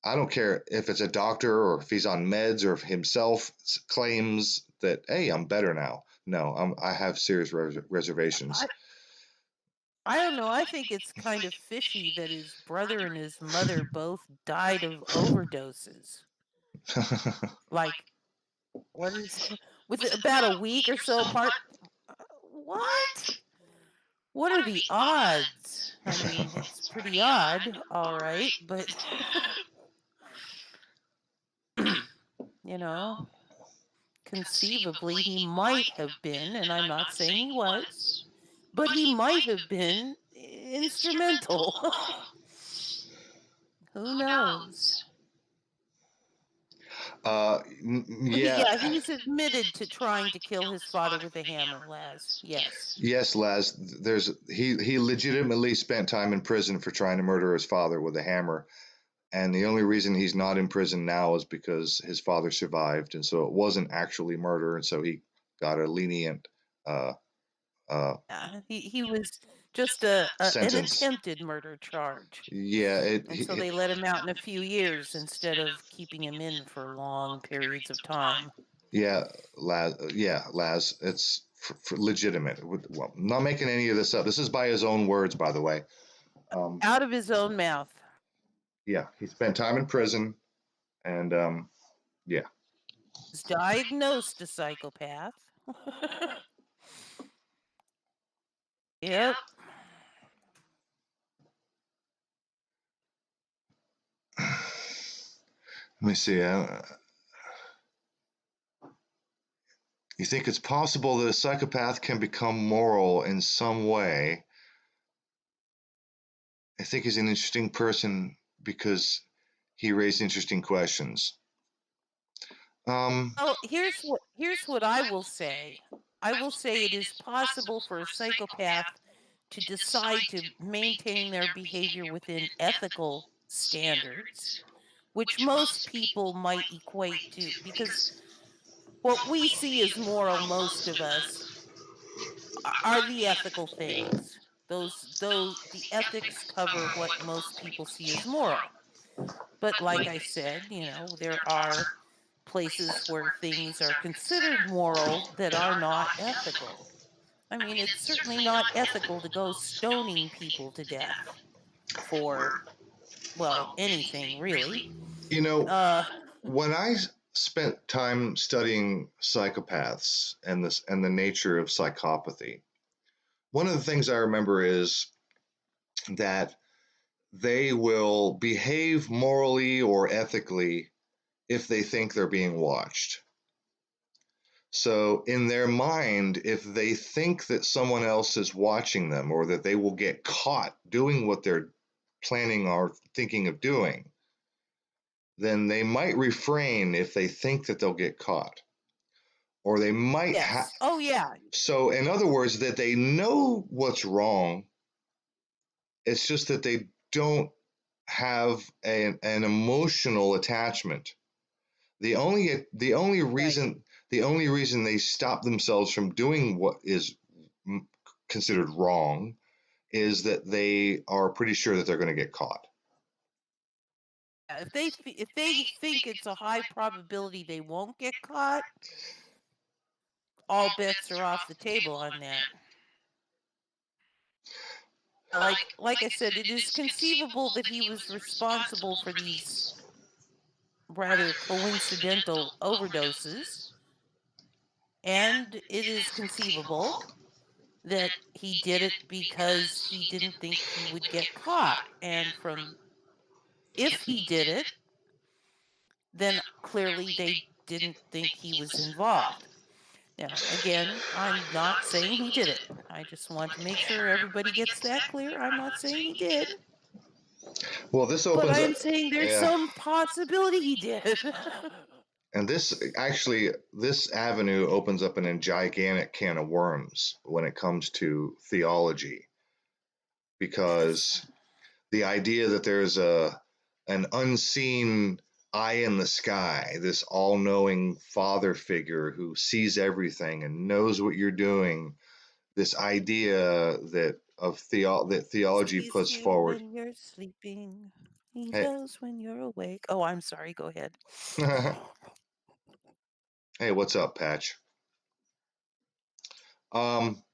I don't care if it's a doctor or if he's on meds or if himself claims that, hey, I'm better now. No, I have serious reservations. I don't know. I think it's kind of fishy that his brother and his mother both died of overdoses. Like, what is with about a week or so apart? What? What are the odds? I mean, it's pretty odd, all right, but you know, conceivably he might have been, and I'm not saying he was, but he might have been instrumental. Who knows? Yeah. He's admitted to trying to kill his father with a hammer, Laz. Yes. Yes, Laz. He legitimately spent time in prison for trying to murder his father with a hammer, and the only reason he's not in prison now is because his father survived, and so it wasn't actually murder, and so he got a lenient he was just an attempted murder charge. Yeah, and so they let him out in a few years instead of keeping him in for long periods of time. Yeah, Laz. It's for legitimate. Well, I'm not making any of this up. This is by his own words, by the way. Out of his own mouth. Yeah, he spent time in prison, and yeah. He's diagnosed a psychopath. Yep. Let me see. You think it's possible that a psychopath can become moral in some way? I think he's an interesting person because he raised interesting questions. Oh, here's what I will say. I will say it is possible for a psychopath to decide to maintain their behavior within ethical standards, which most people might equate to, because what we see as moral, most of us, are the ethical things. The ethics cover what most people see as moral. But like I said, there are places where things are considered moral that are not ethical. I mean, it's certainly not ethical to go stoning people to death for, well, anything really. When I spent time studying psychopaths and the nature of psychopathy, one of the things I remember is that they will behave morally or ethically if they think they're being watched. So, in their mind, if they think that someone else is watching them or that they will get caught doing what they're planning or thinking of doing, then they might refrain if they think that they'll get caught. Or they might Yes. Oh, yeah. So, in other words, that they know what's wrong. It's just that they don't have an emotional attachment. The only reason they stop themselves from doing what is considered wrong is that they are pretty sure that they're going to get caught. If they think it's a high probability they won't get caught, all bets are off the table on that. Like I said, it is conceivable that he was responsible for these rather coincidental overdoses, and it is conceivable that he did it because he didn't think he would get caught. And from if he did it, then clearly they didn't think he was involved. Now, again, I'm not saying he did it. I just want to make sure everybody gets that clear. I'm not saying he did, Well, this but opens I up. am saying there's Yeah. some possibility he did. And this avenue opens up a gigantic can of worms when it comes to theology, because the idea that there's an unseen eye in the sky, this all-knowing father figure who sees everything and knows what you're doing, this idea that theology Sees puts you forward. when you're sleeping. He Hey, knows when you're awake. Oh, I'm sorry. Go ahead. hey, what's up, Patch? Um,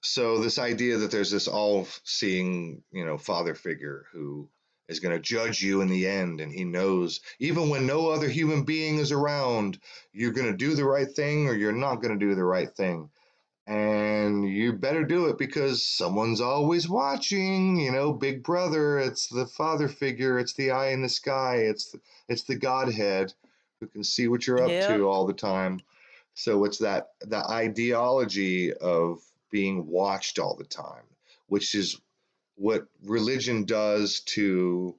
so this idea that there's this all-seeing, father figure who is going to judge you in the end, and he knows even when no other human being is around, you're going to do the right thing or you're not going to do the right thing, and you better do it because someone's always watching. Big brother, it's the father figure, it's the eye in the sky, it's the Godhead who can see what you're up Yep. to all the time. So it's the ideology of being watched all the time, which is what religion does to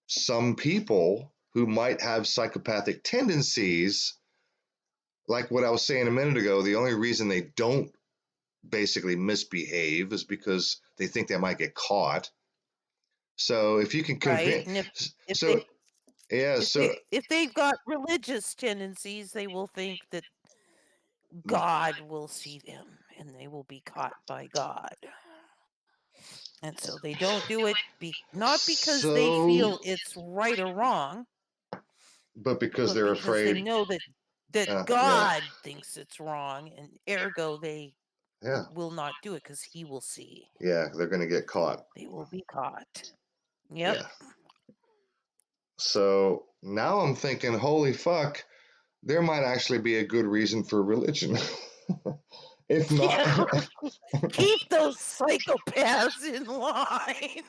some people who might have psychopathic tendencies. Like what I was saying a minute ago, the only reason they don't basically misbehave is because they think they might get caught. So if you can Right. convince, And if so yeah, if they've got religious tendencies, they will think that God will see them and they will be caught by God. And so they don't do it not because they feel it's right or wrong, but because but they're because they afraid. know that Yeah, God thinks it's wrong, and ergo they yeah, will not do it because he will see. yeah, they're going to get caught. They will be caught. Yep. Yeah. So now I'm thinking, holy fuck, there might actually be a good reason for religion. If not, Yeah. Keep those psychopaths in line.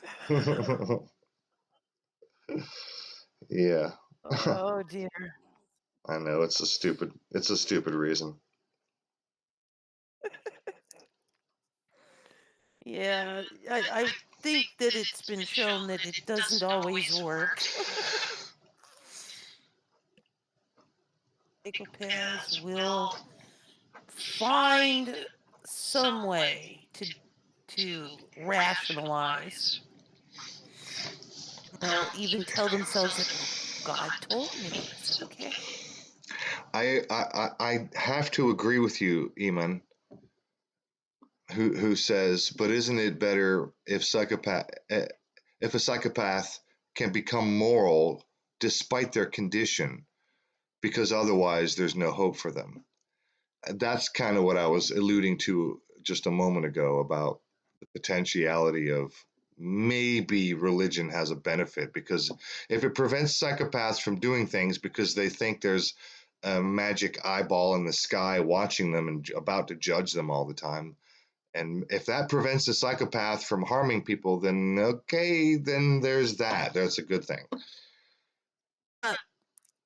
yeah, Oh dear. I know it's a stupid reason. Yeah, I think that it's been shown that it doesn't always work. Psychopaths will find some way to rationalize. They'll even tell themselves that, well, God told me it's okay. I have to agree with you, Eamon, who says, but isn't it better if a psychopath can become moral despite their condition, because otherwise there's no hope for them. That's kind of what I was alluding to just a moment ago about the potentiality of maybe religion has a benefit, because if it prevents psychopaths from doing things because they think there's a magic eyeball in the sky watching them and about to judge them all the time, and if that prevents a psychopath from harming people, then okay, then there's that. That's a good thing.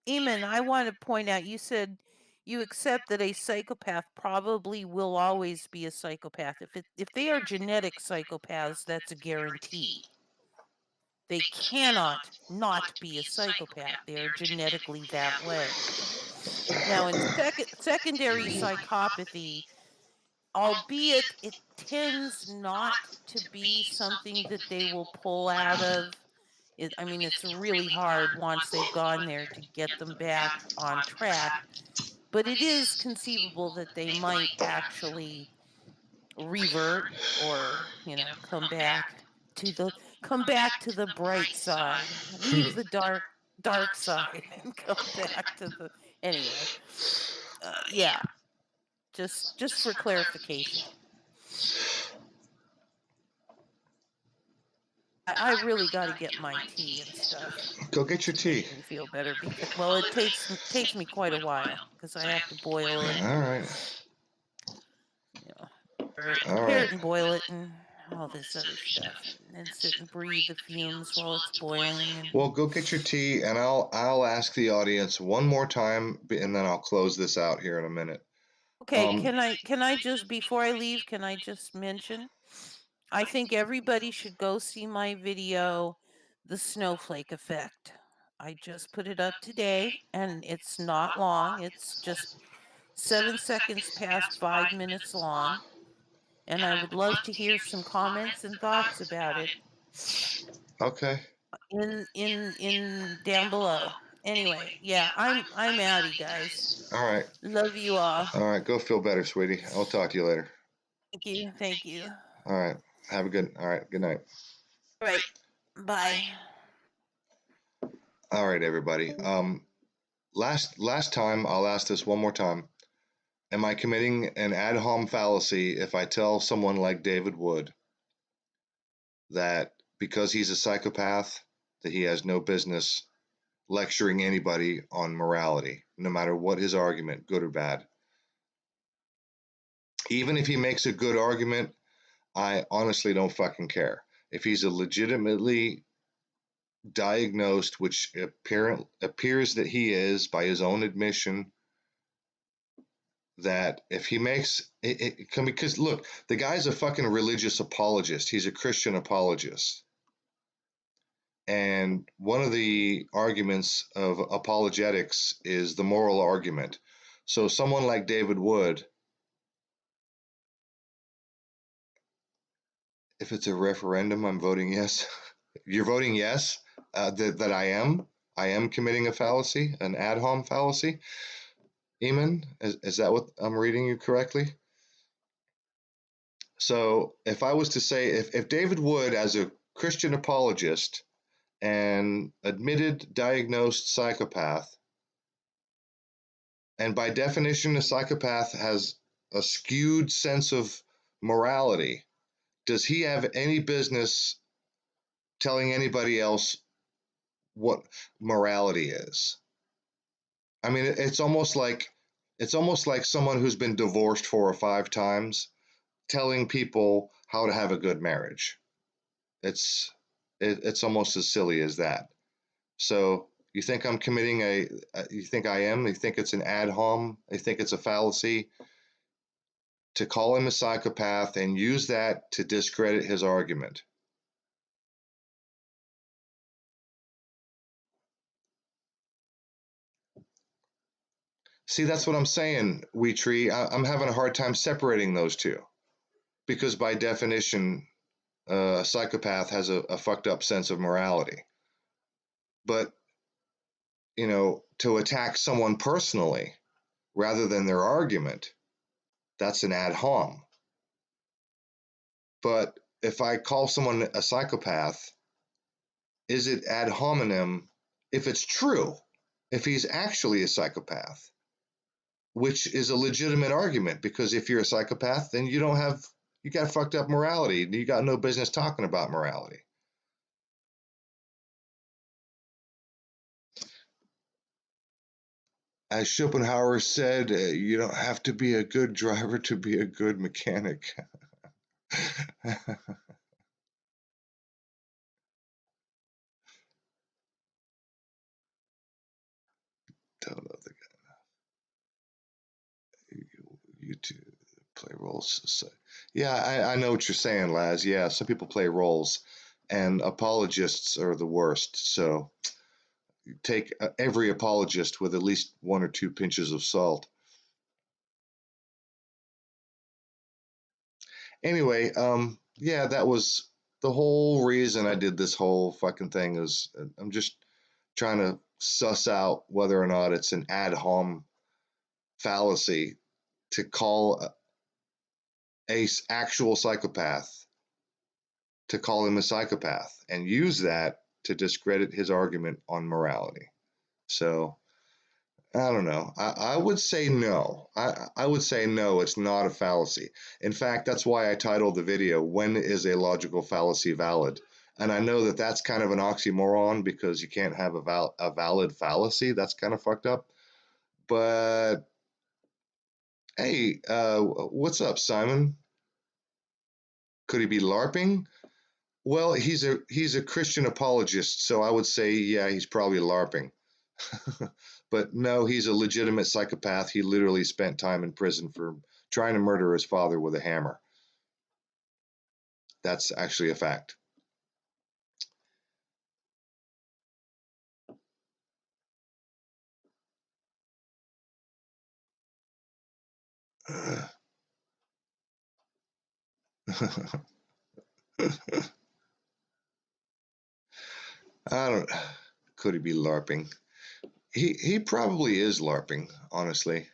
Eamon, I want to point out, you said you accept that a psychopath probably will always be a psychopath. If they are genetic psychopaths, that's a guarantee. They cannot not be a psychopath. They are genetically that way. Now, in secondary psychopathy, albeit it tends not to be something that they will pull out of. I mean, it's really hard once they've gone there to get them back on track. But it is conceivable that they might actually revert or, come back to the bright side. Leave the dark side and come back to the anyway. Yeah, just for clarification. I really got to get my tea and stuff. Go get your tea. Make me feel better because it takes me quite a while because I have to boil it. All right. Prepare it and boil it, and all this other stuff, and then sit and breathe the fumes while it's boiling. And Well, go get your tea, and I'll ask the audience one more time, and then I'll close this out here in a minute. okay, can I just, before I leave, can I just mention? I think everybody should go see my video, The Snowflake Effect. I just put it up today, and it's not long. It's just 7 seconds past 5 minutes long. And I would love to hear some comments and thoughts about it. Okay. In down below. Anyway, yeah, I'm outie, guys. All right. Love you all. All right. Go feel better, sweetie. I'll talk to you later. Thank you. Thank you. All right. Have a good. All right. Good night. All right. Bye. All right, everybody. Last time, I'll ask this one more time. Am I committing an ad hom fallacy if I tell someone like David Wood that because he's a psychopath, that he has no business lecturing anybody on morality, no matter what his argument, good or bad? Even if he makes a good argument, I honestly don't fucking care. If he's a legitimately diagnosed, which appears that he is by his own admission, that if he makes it because look, the guy's a fucking religious apologist. He's a Christian apologist. And one of the arguments of apologetics is the moral argument. So someone like David Wood, if it's a referendum, I'm voting yes. You're voting yes, that I am committing a fallacy, an ad hom fallacy. Eamon, is that what I'm reading you correctly? So if I was to say, if David Wood, as a Christian apologist and admitted diagnosed psychopath, and by definition, a psychopath has a skewed sense of morality, does he have any business telling anybody else what morality is? I mean, it's almost like someone who's been divorced 4 or 5 times telling people how to have a good marriage. It's almost as silly as that. So you think I'm committing you think I am? You think it's an ad hom? You think it's a fallacy to call him a psychopath and use that to discredit his argument? See, that's what I'm saying, Tree. I'm having a hard time separating those two because by definition, a psychopath has a fucked up sense of morality. But, to attack someone personally rather than their argument, that's an ad hom. But if I call someone a psychopath, is it ad hominem if it's true, if he's actually a psychopath, which is a legitimate argument, because if you're a psychopath, then you got fucked up morality. You got no business talking about morality. As Schopenhauer said, you don't have to be a good driver to be a good mechanic. Don't know the guy. You two play roles. So, yeah, I know what you're saying, Laz. Yeah, some people play roles, and apologists are the worst. So take every apologist with at least 1 or 2 pinches of salt. Anyway, yeah, that was the whole reason I did this whole fucking thing. Is I'm just trying to suss out whether or not it's an ad hom fallacy to call a actual psychopath, to call him a psychopath, and use that to discredit his argument on morality. So I don't know. I would say no. I would say no, it's not a fallacy. In fact, that's why I titled the video, When is a Logical Fallacy Valid? And I know that that's kind of an oxymoron because you can't have a valid fallacy. That's kind of fucked up. But hey, what's up, Simon? Could he be LARPing? Well, he's a Christian apologist, so I would say, yeah, he's probably LARPing. But no, he's a legitimate psychopath. He literally spent time in prison for trying to murder his father with a hammer. That's actually a fact. I don't. Could he be LARPing? He probably is LARPing, honestly.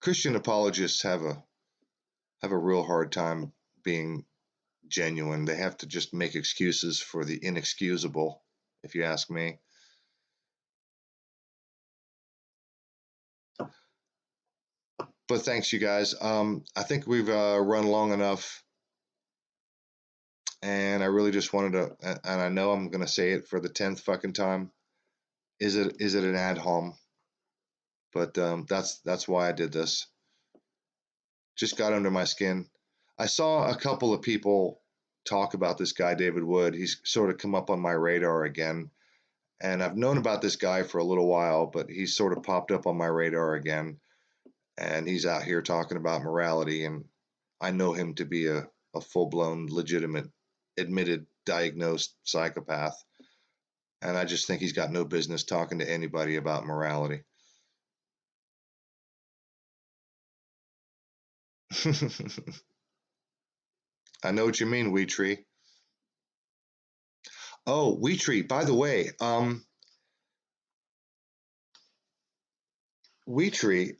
Christian apologists have a real hard time being genuine. They have to just make excuses for the inexcusable, if you ask me. But thanks, you guys. I think we've run long enough, and I really just wanted to, and I know I'm gonna say it for the 10th fucking time. Is it an ad hom? But that's why I did this. Just got under my skin. I saw a couple of people talk about this guy David Wood. He's sort of come up on my radar again, and I've known about this guy for a little while, but he's sort of popped up on my radar again, and he's out here talking about morality, and I know him to be a full-blown, legitimate, admitted, diagnosed psychopath, and I just think he's got no business talking to anybody about morality. I know what you mean, Wee Tree. Oh, Wee Tree, by the way, Wee Tree,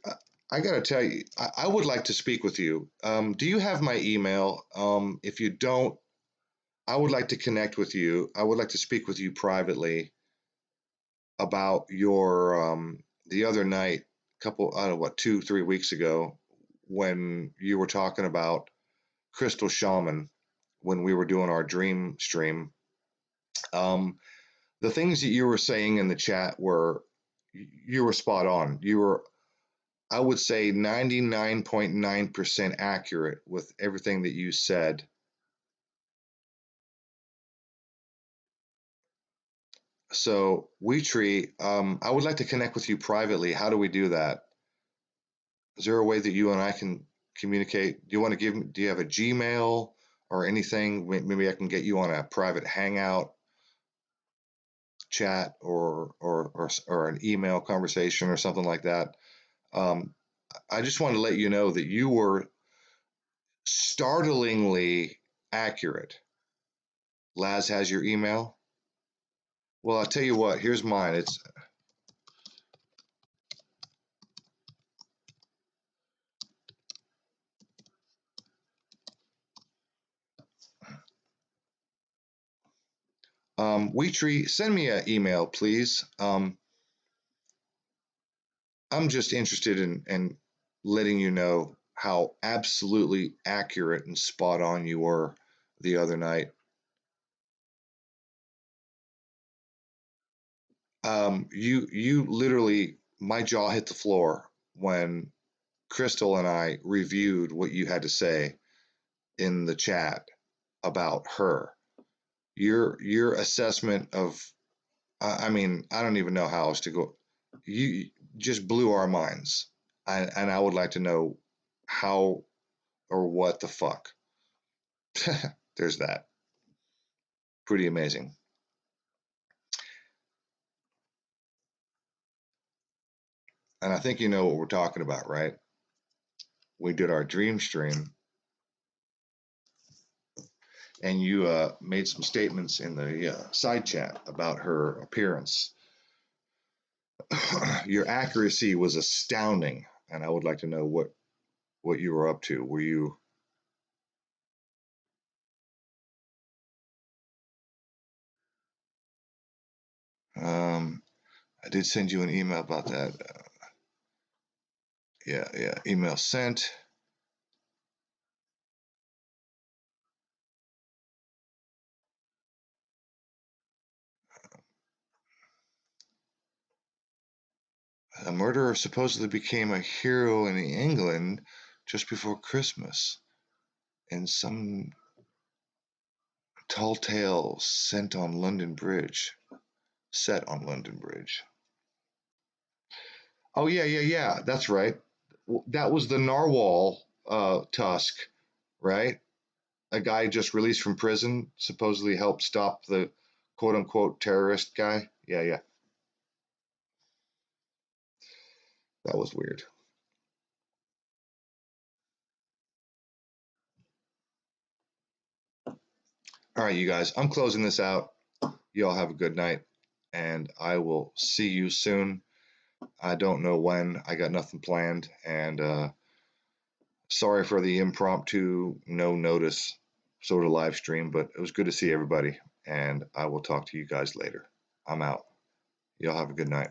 I gotta tell you, I would like to speak with you. Do you have my email? If you don't, I would like to connect with you. I would like to speak with you privately about your the other night, couple, I don't know what, 2, 3 weeks ago, when you were talking about Crystal Shaman when we were doing our dream stream. The things that you were saying in the chat were, you were spot on. You were, I would say, 99.9% accurate with everything that you said. So, Weetree, I would like to connect with you privately. How do we do that? Is there a way that you and I can communicate? Do you want to give me, do you have a Gmail or anything? Maybe I can get you on a private hangout chat or an email conversation or something like that. I just want to let you know that you were startlingly accurate. Laz has your email. Well, I'll tell you what, here's mine. It's Weetree, send me an email, please. I'm just interested in letting you know how absolutely accurate and spot on you were the other night. You literally, my jaw hit the floor when Crystal and I reviewed what you had to say in the chat about her. Your assessment of, I mean, I don't even know how else to go. You just blew our minds, and I would like to know how or what the fuck. There's that. Pretty amazing. And I think you know what we're talking about, right? We did our dream stream, and you made some statements in the side chat about her appearance. Your accuracy was astounding, and I would like to know what you were up to. Were you I did send you an email about that. Yeah, email sent. A murderer supposedly became a hero in England just before Christmas in some tall tale set on London Bridge. Oh, yeah. That's right. That was the narwhal tusk, right? A guy just released from prison supposedly helped stop the quote unquote terrorist guy. Yeah. That was weird. All right, you guys, I'm closing this out. You all have a good night, and I will see you soon. I don't know when. I got nothing planned, and sorry for the impromptu, no notice sort of live stream, but it was good to see everybody, and I will talk to you guys later. I'm out. Y'all have a good night.